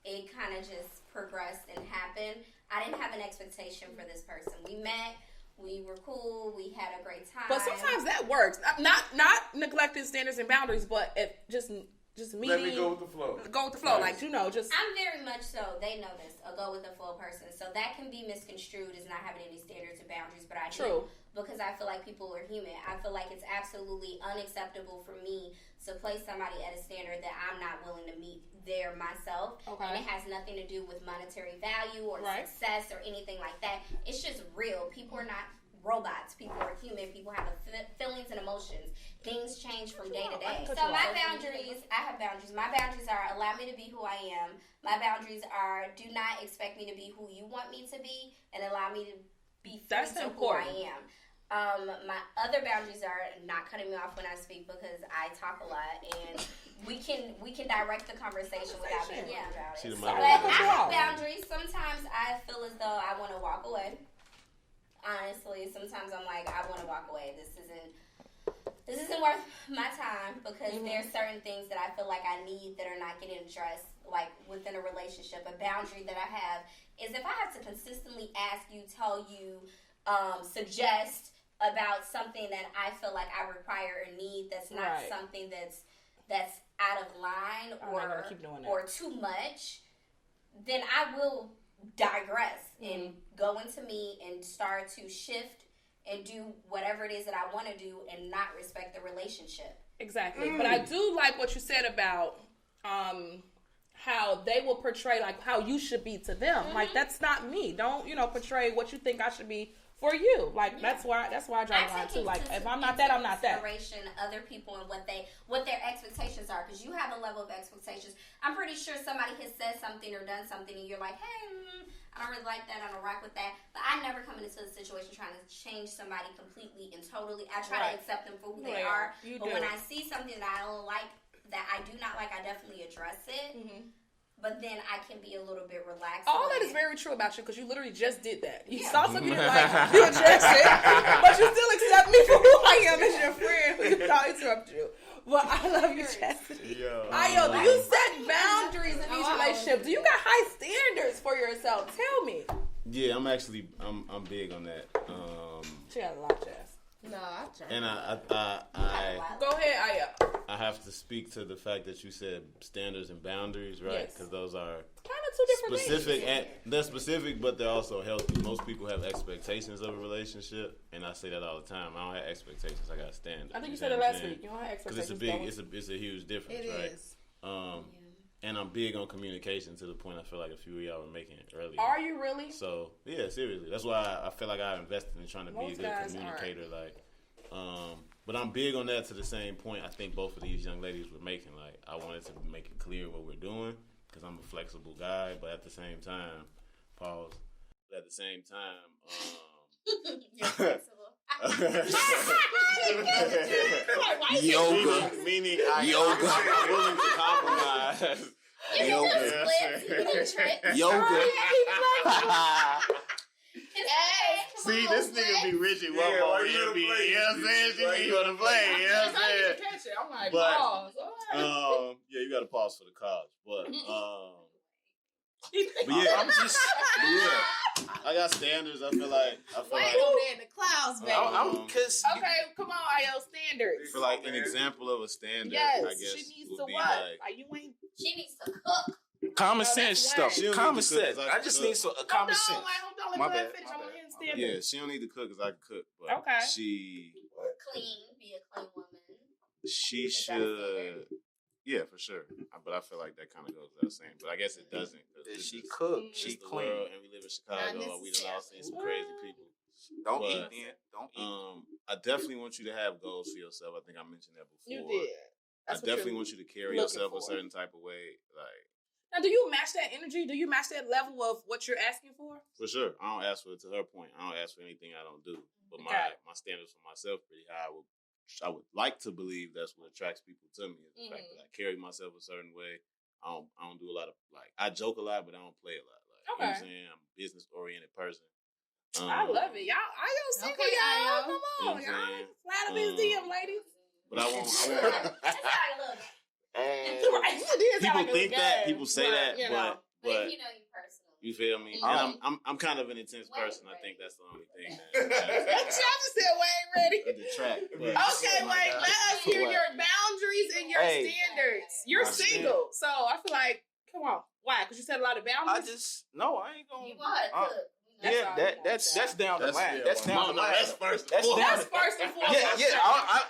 It kind of just progressed and happened. I didn't have an expectation for this person. We met. We were cool. We had a great time. But sometimes that works. Not neglecting standards and boundaries, but if just meeting. Let me go with the flow. Go with the flow, like, you know, just. I'm very much so. They know this. A go with the flow person. So that can be misconstrued as not having any standards and boundaries, but I do. Because I feel like people are human. I feel like it's absolutely unacceptable for me to place somebody at a standard that I'm not willing to meet there myself. Okay. And it has nothing to do with monetary value or success or anything like that. It's just real. People are not robots. People are human. People have feelings and emotions. Things change from day to day. So my boundaries, I have boundaries. My boundaries are allow me to be who I am. My boundaries are do not expect me to be who you want me to be and allow me to be free to who I am. My other boundaries are not cutting me off when I speak because I talk a lot and we can direct the conversation without being loud about it. But I have boundaries. Sometimes I feel as though I want to walk away. Honestly, sometimes I'm like, I want to walk away. This isn't worth my time because there's certain things that I feel like I need that are not getting addressed, like within a relationship. A boundary that I have is if I have to consistently ask you, tell you, suggest about something that I feel like I require or need that's not something that's out of line or too much, then I will digress and go into me and start to shift and do whatever it is that I want to do and not respect the relationship. Exactly. But I do like what you said about how they will portray like how you should be to them. Like, that's not me. Don't, portray what you think I should be for you. Like, that's why I draw the line too. Like, if I'm not that, I'm not that. Other people and what their expectations are, because you have a level of expectations. I'm pretty sure somebody has said something or done something and you're like, hey, I don't really like that, I don't rock with that. But I never come into a situation trying to change somebody completely and totally. I try to accept them for who they are. But when I see something that I don't like, that I do not like, I definitely address it. But then I can be a little bit relaxed. All that is very true about you because you literally just did that. You saw something you didn't like, you addressed it, but you still accept me for who I am as your friend who you thought interrupted you. But I love you, Chastity. Ayo, do you set boundaries in these relationships? Do you got high standards for yourself? Tell me. Yeah, I'm big on that. She got a lot of jazz. No, I tried. And I go ahead, Aya. I have to speak to the fact that you said standards and boundaries, right? Because those are kind of two different specific, things. and they're specific, but they're also healthy. Most people have expectations of a relationship, and I say that all the time. I don't have expectations. I got standards. I think you said it last week. You don't have expectations. Because it's a huge difference, It right? is. And I'm big on communication to the point I feel like a few of y'all were making it earlier. Are you really? So yeah, seriously. That's why I feel like I invested in trying to be a good communicator. Aren't. But I'm big on that to the same point I think both of these young ladies were making. Like, I wanted to make it clear what we're doing because I'm a flexible guy, but at the same time, pause. But at the same time, You're flexible. yoga, meaning I'm willing to compromise. You can do splits, you can do tricks. Yoga. See, this nigga be Richie one more. You know what I'm saying? She be on the play. You know what I'm saying? I'm like, But, pause. yeah, you got to pause for the cause. But I got standards. I feel like Wait over there in the clouds, baby. Okay, come on, Io, standards. For like an example of a standard, yes, I guess she needs would to be what? like You ain't. She needs to cook. Common sense stuff. Common sense. I just need some common sense. Hold on, My let me bad. finish. I want to hear the standards. yeah, she don't need to cook because I can cook. But Okay. she Be a clean woman. should. Yeah, for sure. But I feel like that kind of goes without saying. But I guess it doesn't. She cooked. She the clean. world, and we live in Chicago. We done all seen some crazy people. Don't But, eat then. Don't eat. I definitely want you to have goals for yourself. I think I mentioned that before. You did. I definitely want you to carry yourself a certain type of way. Like, now, do you match that energy? Do you match that level of what you're asking for? for sure. I don't ask for it, to her point. I don't ask for anything I don't do. But my standards for myself pretty high. I would like to believe that's what attracts people to me. Is the fact that I carry myself a certain way. I don't do a lot of, like, I joke a lot, but I don't play a lot. Like, you know what I'm saying? I'm a business oriented person. I love it. Y'all, I don't single, y'all. Come on. Y'all flat up his DM, ladies. But I won't. That's how I look. People think that, people say that, but If you know you personally. you feel me? And I'm kind of an intense person. I think that's the only thing. Travis said we ain't ready. Okay, wait. Let us hear your boundaries and your standards. You're single, so I feel like, come on. Why? Because you said a lot of boundaries? I ain't gonna. You want her to cook. That's down the line. That's down the line. That's first. That's first and foremost.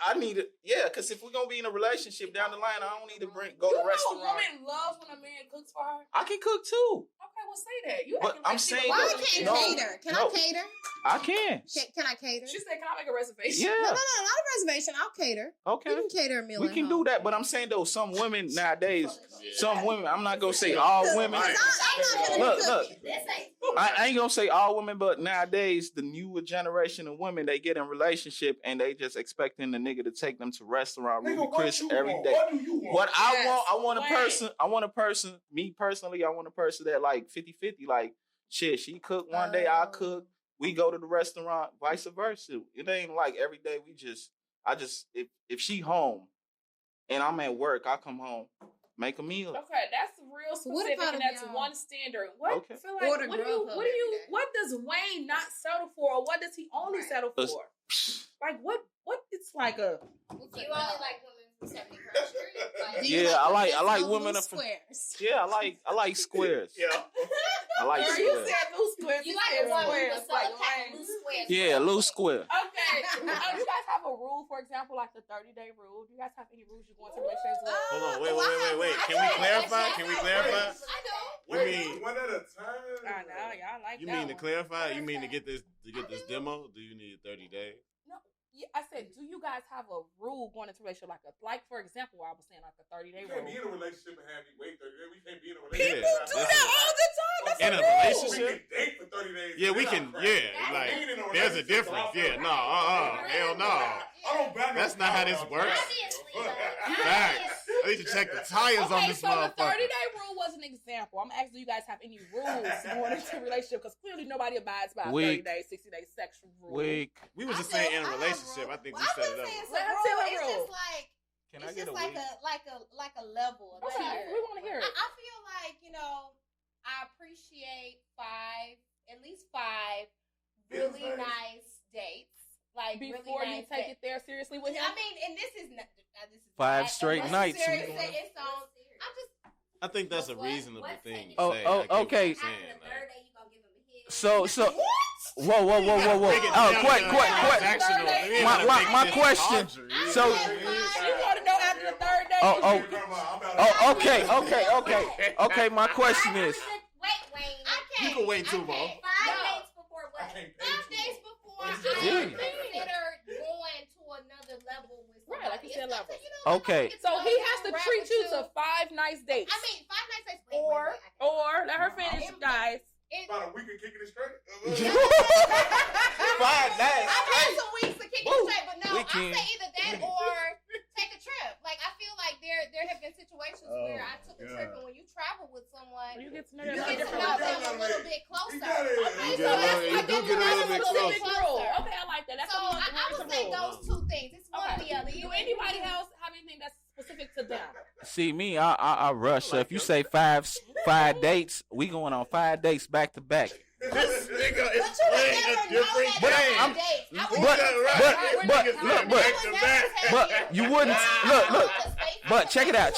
I need it. Yeah, because if we're gonna be in a relationship down the line, I don't need to go to restaurant. A woman loves when a man cooks for her. I can cook too. Okay, well say that. You But I'm saying, Why I can't cater? Can I cater? I can. Can I cater? She said, "Can I make a reservation?" Yeah. No, not a reservation. I'll cater. Okay. We can cater a meal. We can do that, but I'm saying though, some women nowadays, I'm not gonna say all women. I'm not gonna Look. This ain't. I ain't gonna say all women, but nowadays the newer generation of women, they get in relationship and they just expecting the nigga to take them to restaurant Ruby Chris every day. What do you want? What I want a person, me personally, I want a person that like 50-50, like shit, she cook one day, I cook, we go to the restaurant, vice versa. It ain't like every day if she home and I'm at work, I come home, make a meal. Okay, that's real specific, and that's one standard. What Okay. feel like? What does Wayne not settle for, or what does he only settle for? Like what? It's like a. You only like women from 71st Street. Yeah, I like women from squares. Yeah, I like squares. Yeah. I like Girl, squares. you said loose squares. You like a woman with like some kind of loose squares. Yeah, loose square. Okay. Do you guys have a rule, for example, like the 30-day rule? Do you guys have any rules you go into relationships with? Hold on, wait. Can we clarify? I know. You mean one at a time? I know, y'all like you that mean to one. clarify? You mean to get this demo? Do you need 30 days? No, yeah, I said, do you guys have a rule going into a relationship, like for example, I was saying like a 30-day You rule? can't be in a relationship and have you wait 30 days. We can't be in a relationship. People do that all the time. That's In a rule. relationship? We can date for 30 days. Yeah, we can. Yeah, like there's a difference. Yeah, no, hell no. That's not how this works. Facts. I need to check the tires on this so motherfucker. the 30-day rule was an example. I'm asking, do you guys have any rules going into a relationship? Because clearly nobody abides by a 30-day, 60-day sexual rule. We was just saying in a relationship. I think we set it up. It's rule. just like Can I it's get just a like a level. Okay, we want to hear it. I feel like, I appreciate 5 at least 5 really nice dates. Like before really you take it there seriously with him. I mean, and this is not. This is 5 straight nights. I think that's a reasonable thing. To say. Okay. After the third day, you gonna give him a hit. So. Whoa. My question. So. You want to know after the third day? Okay. My question is. Wait, Wayne. You can wait too, Bo. 5 dates before what? 5 days before I consider going to another level with somebody. Right, like you said, level. Okay. So he has to treat you to 5 nice dates. I mean, 5 nice dates, or let her finish, guys. About a week of kicking it straight. 5 days. I've had some weeks to kick it straight, but no, Weekend. I say either that or take a trip. Like I feel like there have been situations where I took a trip, and when you travel with someone, You get to know you them get to know them a little bit closer. You got it. Okay, You so that's you like do get a little bit closer. closer. Okay, I like that. That's So I would say those 2 things. It's one or the other. Do anybody else have anything that's specific to them? See me, I rush. So if you say 5 dates, we going on 5 dates back to back. This nigga is But you would playing never a different know that game. on dates. But you wouldn't but check it out.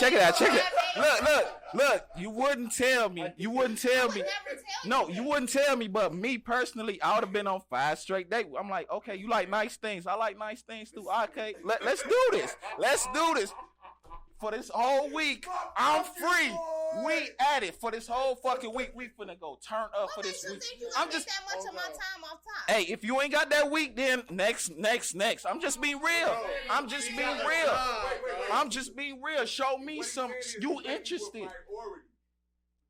Look, you wouldn't tell me. No, you wouldn't tell me, but me personally, I would have been on 5 straight dates. I'm like, okay, you like nice things. I like nice things too. Okay, let's do this. For this whole week, I'm free. We at it for this whole fucking week. We finna go turn up for this week. I'm just that much of my time off top. Hey, if you ain't got that week, then next. I'm just being real. I'm just being real. Show me some. You interested?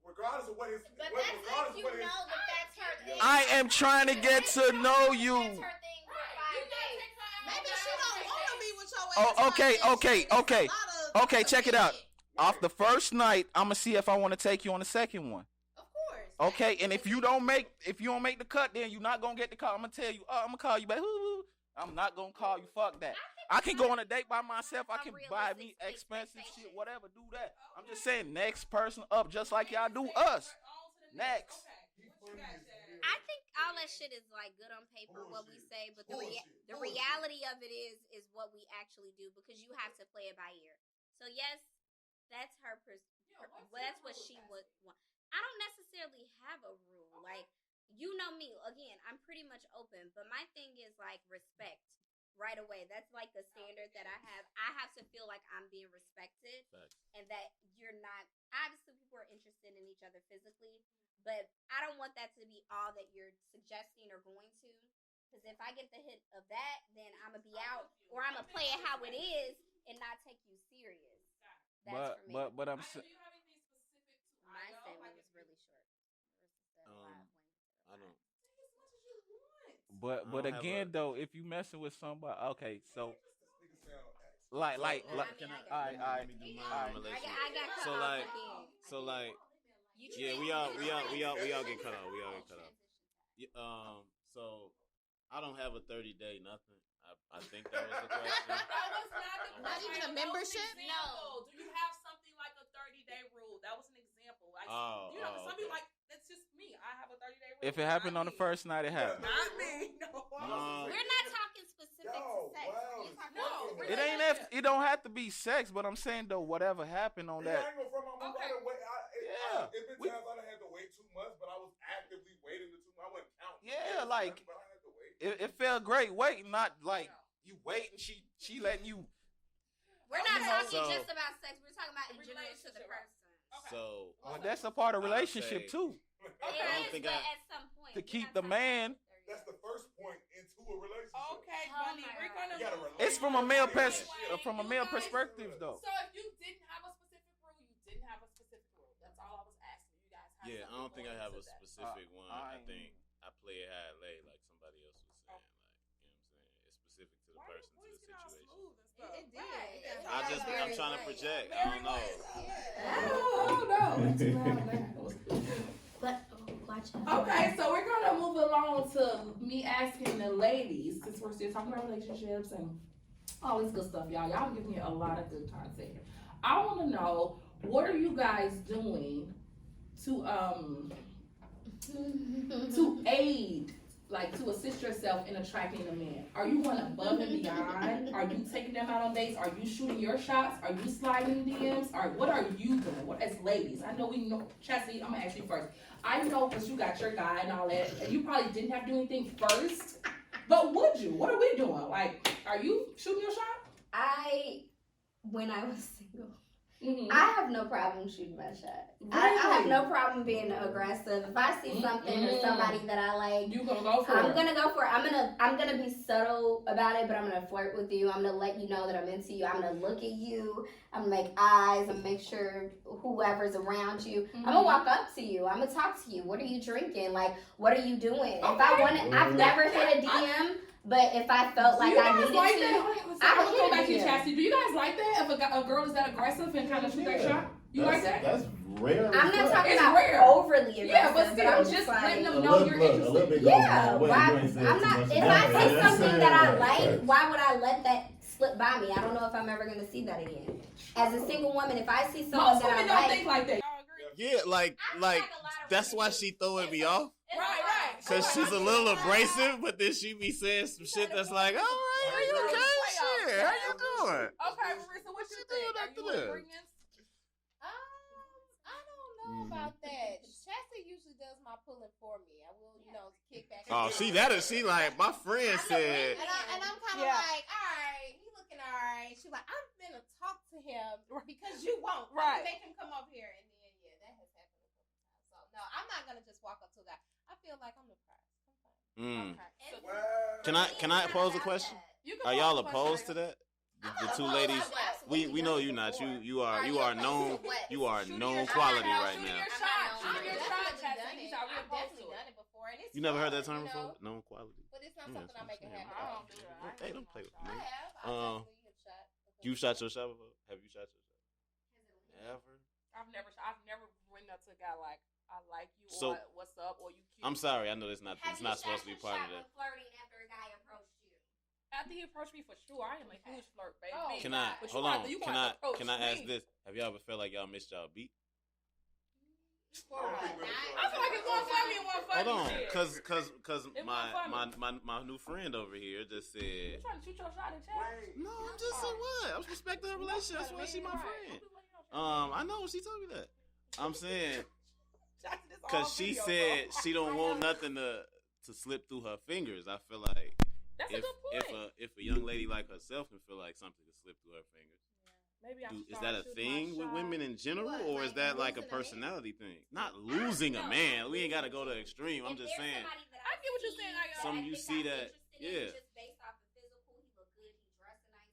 Regardless of what his. But that's if you know that that's her thing. I am trying to get to know you. That's her thing for 5 days. Maybe she don't want to be with your ass. Okay, check it out. Off the first night, I'm gonna see if I want to take you on the second one. Of course. Okay, and if you don't make the cut, then you're not gonna get the call. I'm gonna tell you. I'm gonna call you back. I'm not gonna call you. Fuck that. I can go on a date by myself. I can buy me expensive shit, whatever. Do that. I'm just saying, next person up, just like y'all do us. Next. I think all that shit is like good on paper, what we say, but the reality of it is what we actually do, because you have to play it by ear. So yes, that's her. That's what she would want. I don't necessarily have a rule. Like, you know me. Again, I'm pretty much open, but my thing is like respect right away. That's like the standard that I have. I have to feel like I'm being respected, and that you're not. Obviously, people are interested in each other physically, but I don't want that to be all that you're suggesting or going to. Because if I get the hit of that, then I'm gonna be out, or I'm gonna play it how it is and not take you serious. That's for me. But I'm. Do you have anything specific to My statement was really short. I don't. But again, though, if you messing with somebody, okay, so like, I got yeah, we all get cut off. So I don't have a 30-day nothing. I think that was the question. That was Not even a membership? No. Do you have something like a 30-day rule? That was an example. Some people like, that's just me. I have a 30-day rule. if it happened on the first night, it happened. Not me. No. We're not talking specific to sex. No. It ain't. It don't have to be sex, but I'm saying though, whatever happened on that. It's been times I had to wait 2 months, but I was actively waiting the 2 months. I wasn't counting. Yeah, like but I had to wait. it felt great waiting, not like you waiting. She letting you. We're not talking just about sex. We're talking about in general to the person. Okay. So Well, that's a part of relationship too. It is, but at some point. To keep the man. That's the first point into a relationship. Okay, Oh Bunny, my we're God. gonna. You gotta relate. It's from a male perspective though. So if you didn't have a specific rule, you didn't have a specific rule. That's all I was asking. You guys have. yeah, I don't think I have a something specific one. I I- think I play it how it lay, like somebody else was saying. Like, you know what I'm saying? It's specific to the person, to the situation. It did. I'm trying to project. I don't know. But watch out. Okay, so we're gonna move along to me asking the ladies, since we're still talking about relationships and all this good stuff, y'all. Y'all give me a lot of good content. I want to know, what are you guys doing to to aid, like to assist yourself in attracting a man? Are you going above and beyond? Are you taking them out on dates? Are you shooting your shots? Are you sliding in DMs? What are you doing? What as ladies? I know we know, Chastity, I'm gonna ask you first. I know because you got your guy and all that, and you probably didn't have to do anything first. But would you? What are we doing? Like, are you shooting your shot? When I was single, I have no problem shooting my shot. Really? I have no problem being aggressive. If I see something or somebody that I like, you gonna go for it. I'm gonna go for it. I'm gonna be subtle about it, but I'm gonna flirt with you. I'm gonna let you know that I'm into you. I'm gonna look at you. I'm gonna make eyes and make sure whoever's around you. I'm gonna walk up to you. I'm gonna talk to you. What are you drinking? Like, what are you doing? Okay. If I want to, I've never hit a DM. But if I felt like I needed like to, I would go back to you, Chastity. Do you guys like that? If a girl is that aggressive and kind of shoot that shot, you like that? That's rare. I'm not talking about overly aggressive. Yeah, but still, I'm just letting them know you're interested. Yeah, I'm not. If I see something that I like, why would I let that slip by me? I don't know if I'm ever gonna see that again. As a single woman, if I see someone that I like, don't think like that. Yeah, like that's why she throwing me off. Right. Cause she's a little abrasive, but then she be saying some shit that's like, all right, are you okay? Shit, how you doing? Okay, Marissa, what you think? After Are you this? agreement? I don't know about that. Chastity usually does my pulling for me. I will, kick back. Oh, see that is she like my friend said. And I'm kind of like, all right, he looking all right. She's like, I'm gonna talk to him because you won't. Right. Make him come over here, and then that has happened a couple times. So no, I'm not gonna just walk up to a guy. I feel like I'm the prize. Okay. Can I pose a question? Are y'all opposed to that? The two ladies, we know you not. You are known quality right now. I've definitely done it before. And you never heard that term before? Known quality. But it's not something I make it happen. Hey, don't play with me. I have. You shot your shot before? Have you shot your shot? Never. I've never went up to a guy like, I like you, so, or what's up, or you cute. I'm sorry, I know it's not supposed to be part of that. Flirting after a guy approached you? After he approached me, for sure, I am a huge flirt, baby. Oh, can I ask this? Have y'all ever felt like y'all missed y'all beat? I feel like it's one funny and one funny. Hold on, cause my new friend over here just said. You trying to shoot your shot in chat? No, I'm just saying what? I'm respecting her relationship. That's why she my friend. I know she told me that. I'm saying. Cause she said she don't want nothing to slip through her fingers. I feel like that's a good point. If a young lady like herself can feel like something can slip through her fingers, maybe is that a thing with women in general, or is that like a personality thing? Not losing a man. We ain't gotta go to the extreme. I'm just saying. I get what you're saying. Some you see that, yeah. Just based off the physical, he looked good. He dressed nice.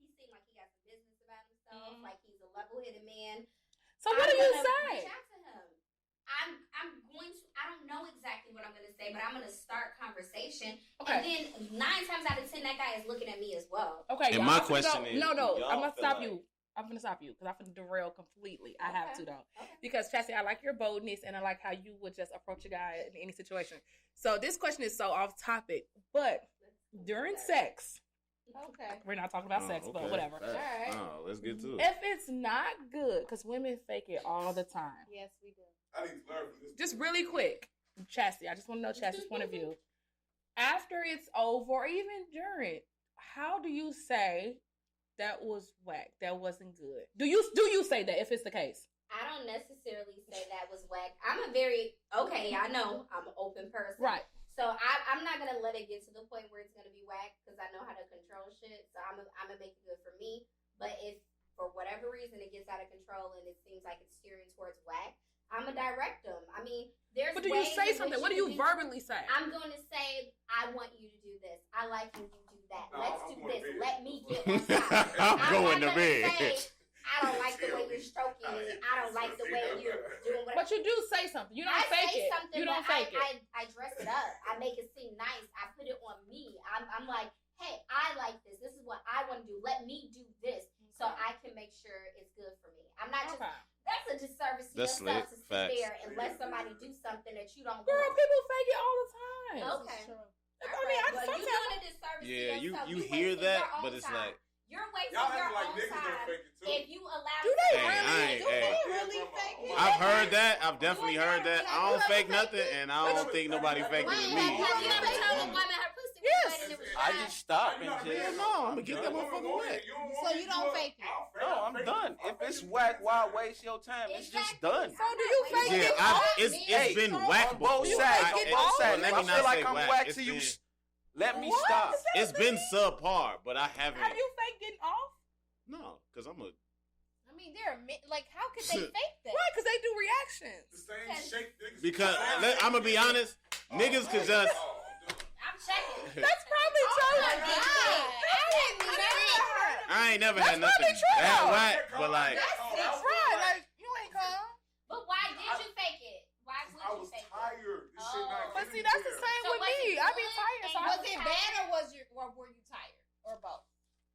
He seemed like he got some business about himself. Like he's a level-headed man. So what do you say? I don't know exactly what I'm going to say, but I'm going to start conversation. Okay. And then 9 times out of 10, that guy is looking at me as well. Okay. And my question is, no, I'm going to stop you. I'm going to stop you because I'm going to derail completely. I have to, though. Okay. Because, Chastity, I like your boldness and I like how you would just approach a guy in any situation. So this question is so off topic, but during sex, okay, we're not talking about sex, but whatever. All right. Oh, let's get to it. If it's not good, because women fake it all the time. Yes, we do. I need to learn from this. Just really quick, Chastity, I just want to know Chastity's point of view. After it's over, or even during, how do you say that was whack, that wasn't good? Do you say that if it's the case? I don't necessarily say that was whack. I'm I know I'm an open person. Right. So I'm not going to let it get to the point where it's going to be whack because I know how to control shit. So I'm going to make it good for me. But if for whatever reason it gets out of control and it seems like it's steering towards whack, I'm going to direct them. I mean, there's But do you say something? What do you verbally say? I'm going to say, I want you to do this. I like when you do that. No, Let's do this. Let me get I'm going to bed. I don't like the way you're stroking me. I don't like the way you're doing whatever. But you do say something. You don't fake it. You don't fake it. I dress it up. I make it seem nice. I put it on me. I'm like, hey, I like this. This is what I want to do. Let me do this so I can make sure it's good for me. I'm not just... That's a disservice to yourself to sit there and let somebody do something that you don't want. Girl, people fake it all the time. Okay. I mean, you're doing a disservice to yourself. you hear that, but it's like... You're wasting Y'all your act like own niggas time don't fake it too. if you allow. Do they Hey, really? Do they hey. really fake it? I've heard that. I've definitely heard that. I don't fake nothing, and I don't think nobody faking with me. Have you ever told a woman her pussy was Yes. wet and it was I dry? just stop and Hell just. no, I'm gonna get that motherfucker wet. So you don't fake it? No, I'm done. If it's whack, why waste your time? It's just done. So do you fake Yeah, it? it's been whack On both before. sides. I- On it- both sides. let If me I not feel like say I'm whack. whack It's to you. been- Let me What? stop. It's been subpar, but I haven't. Have you faked getting off? No, because I'm a. I mean, like, how could they fake that? Right, because they do reactions. The same shake niggas. Because I'm gonna be honest, niggas could just. I'm checking. That's probably true. I ain't never had That's probably nothing true, that though. whack, but like. That's right. Like, you ain't calm. But why did you fake it? Why would I you was fake it? tired. This shit not But getting see, that's there. the same So with was me. it I be good tired. So and I Was it bad or were you tired? Or both?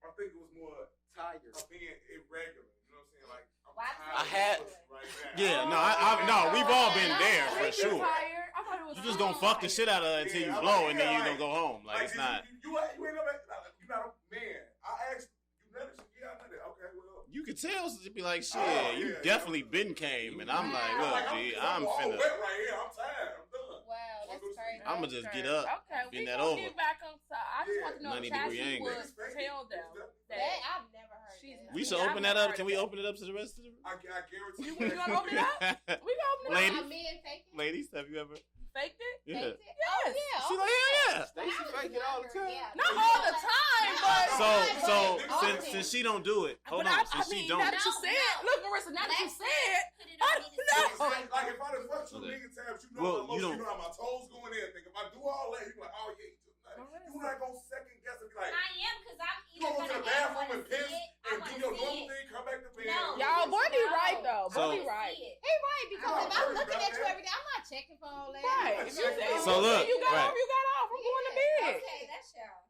I think it was more Tired. of being irregular. You know what I'm saying? Like, I'm Why- tired I had- of this right now. Yeah, no, we've all been there for sure. tired. I thought it was You just gonna fuck the shit out of her until you blow, and then you gonna go home. Like it's not. You ain't no man. You're not a man. I asked you know this. Yeah, I know that. Okay, well. You could tell to be like, shit, Oh, you yeah, definitely been came, and I'm like, look, G, I'm all finna. wet right here. I'm tired. I'm done. Wow, that's crazy. I'ma just get up, Okay, get we that gonna over. get back on side. I just Yeah. want to know 90 if Chassie degree angle. would tell them That that I've never heard. she's. That. We should I've open that never up. Can heard we that. open it up to the rest of the room? I guarantee You gonna open it up? We gonna open it Ladies? up. Are men faking? Ladies, have you ever? Faked it? Yeah. Faked it? Yes. Oh yeah. She like, yeah. Stacey fake it all the time. Yeah. Not all the time, but. So Often. since she don't do it, hold But on. I Since she mean, don't, now that you No, said, no. look, Marissa, now that you Let's said, put it on I me to know. say. like if I done fucked you a Okay. million times, you know Well, my emotion, you you don't- know how my toes going in. Think if I do all that, you be like, oh yeah, you just like, you're not gonna second guess and be like, I am because I'm you gonna go to the bathroom and piss and do your normal thing, come back to bed. No. Y'all, boy be right, though. So- Boy be right. He right because I'm if not I'm worried looking about at you that. every day, I'm not checking for all that. Right. If you say, So look, you got right. off, you got off. I'm going to bed. Okay, that's y'all.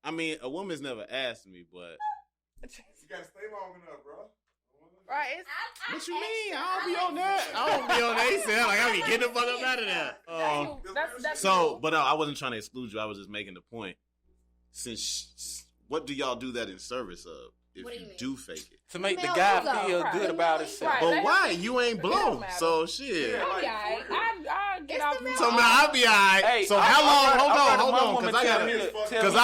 I mean, a woman's never asked me, but You gotta stay long enough, bro. Right. It's, what you mean? I don't be on that. I don't be on that. He said like I be getting the fuck up out of there. that's So, but I wasn't trying to exclude you. I was just making the point. Since what do y'all do that in service of? If What do you you mean? do fake it, To make the Male guy ego. feel Right. good about himself. Right. but why you ain't It blown? don't matter. So shit. Yeah. I'll be alright. I'll get off. So man, I'll be alright. Hey, so I'd how long? rather Hold my on, woman because I tell gotta. me the Because truth.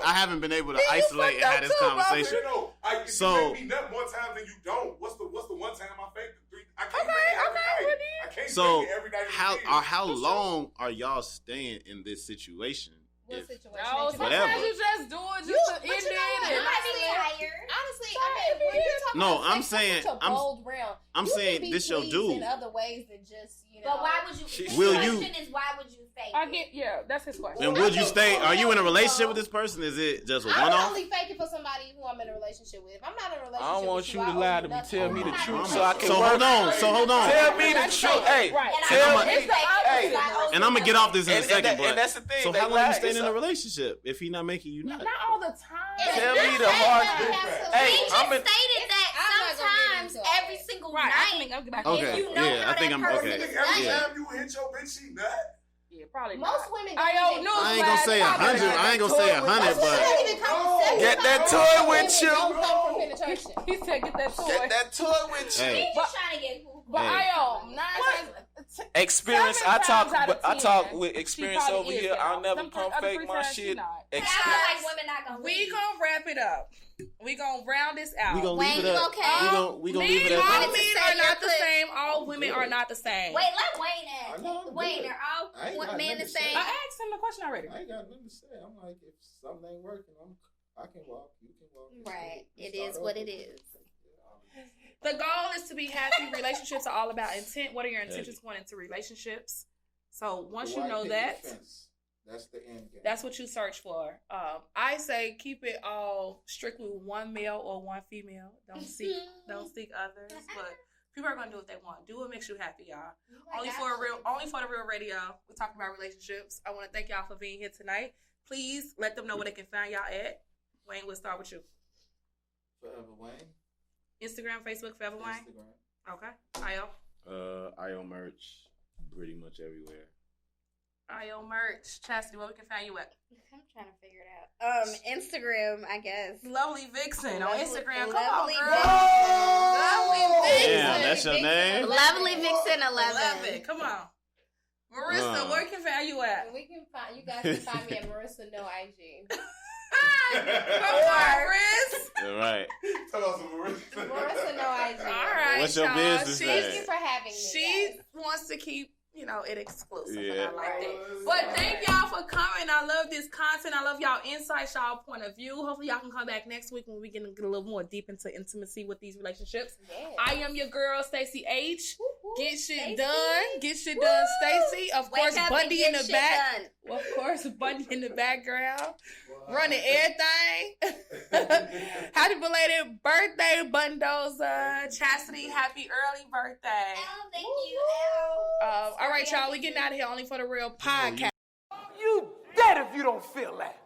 I haven't been able to isolate and have this conversation. If So- you make me nut more times than you don't, what's the one time I faked the three? I can't Okay, fake it every okay, night. well I can't So fake it every night. how long are y'all staying in this situation? What If- situation? No, that you Whatever. sometimes you just do it You- just to but end you know what? it. You and- might be tired. Honestly, I mean, when you're talking No, about I'm sex, saying- it's such a I'm- bold realm. I'm You saying can be this your pleased dude. in other ways than just, you know. But why would you? She- Will the you- question is why would you fake I it? get, yeah, that's his question. And would you stay? Are you in a relationship with this person? Is it just a I one would off? only fake it for somebody who I'm in a relationship with. If I'm not in a relationship I don't want with you I to owe lie you to me. nothing. Tell me the I'm not truth in a so I can So work. hold on. Tell me the truth. Hey, Right. And tell I me. it's the opposite. Hey. Like, oh, And I'm gonna get off this in a And second. that- But and that's the thing. so they how long you lie. staying It's in a a- relationship if he not making you nut? Not all the time. Tell It's me the not hard that truth. I have to Hey, He leave. just I'm in- stated that I'm not gonna get sometimes into all every that. single Right. night. I'll get back Okay. If you know Yeah, how I think that I'm person okay. is Every Yeah. time you hit your bitch, she nut. Yeah, probably Most not. women I don't don't even know. I ain't gonna say 100. I ain't gonna say 100, Most women don't but even come to sex. Get that Most toy women with you. don't come from penetration. He said, "Get that toy." Get that toy with you. Hey. He's just trying to get who. But Hey. I am 9 times. Experience. 7 I talk. times out of I talk 10, with she experience probably over is here. that. I'll never Some come other fake three my times she shit. not. I feel Experience. like women not gonna We leave. gonna wrap it up. We gonna round this out. we gonna Wayne, leave it you at. okay? We gonna leave it Men, at all that. to men say are not your the foot. same. All women are not the same. Wait, let Wayne I ask. know, I'm Wayne, good. they're all I ain't got men nothing the to say. same. I asked him the question already. I ain't got nothing to say. I'm like, if something ain't working, I can walk. You can walk. Right. We It start is what over. it is. The goal is to be happy. Relationships are all about intent. What are your intentions going into relationships? So once you Why know pick that, defense? That's the end game. that's what you search for. I say keep it all strictly one male or one female. Don't seek others. But people are gonna do what they want. Do what makes you happy, y'all. Only for the real radio. We talk about relationships. I want to thank y'all for being here tonight. Please let them know where they can find y'all at. Wayne, we'll start with you. Forever Wayne. Instagram, Facebook, Forever Wayne. Instagram. Okay. Io. IO merch, pretty much everywhere. IO merch. Chastity, where we can find you at? I'm trying to figure it out. Instagram, I guess. Lovely Vixen on Instagram. Come Lovely on, girl. Lovely Vixen. Damn, that's your name? Lovely Vixen 11. Come on. Marissa, where can find you at? You guys can find me at Marissa No IG. Come on, Riz. All right. Tell us some Marissa. Marissa No IG. All right. What's your business name? Thank you for having me. She guys. wants to keep, it exclusive. Yeah. And I like that. But thank y'all for coming. I love this content. I love y'all insights, y'all point of view. Hopefully y'all can come back next week when we get a little more deep into intimacy with these relationships. Yeah. I am your girl, Stacey H. Get shit done. Get shit done, Stacey. Of course, Bundy in the back. Of course, Bundy in the background. Running everything. Happy belated birthday, Bundoza. Chastity, happy early birthday. Oh, thank you. All right, y'all. We getting out of here. Only for the Real Podcast. You dead if you don't feel that.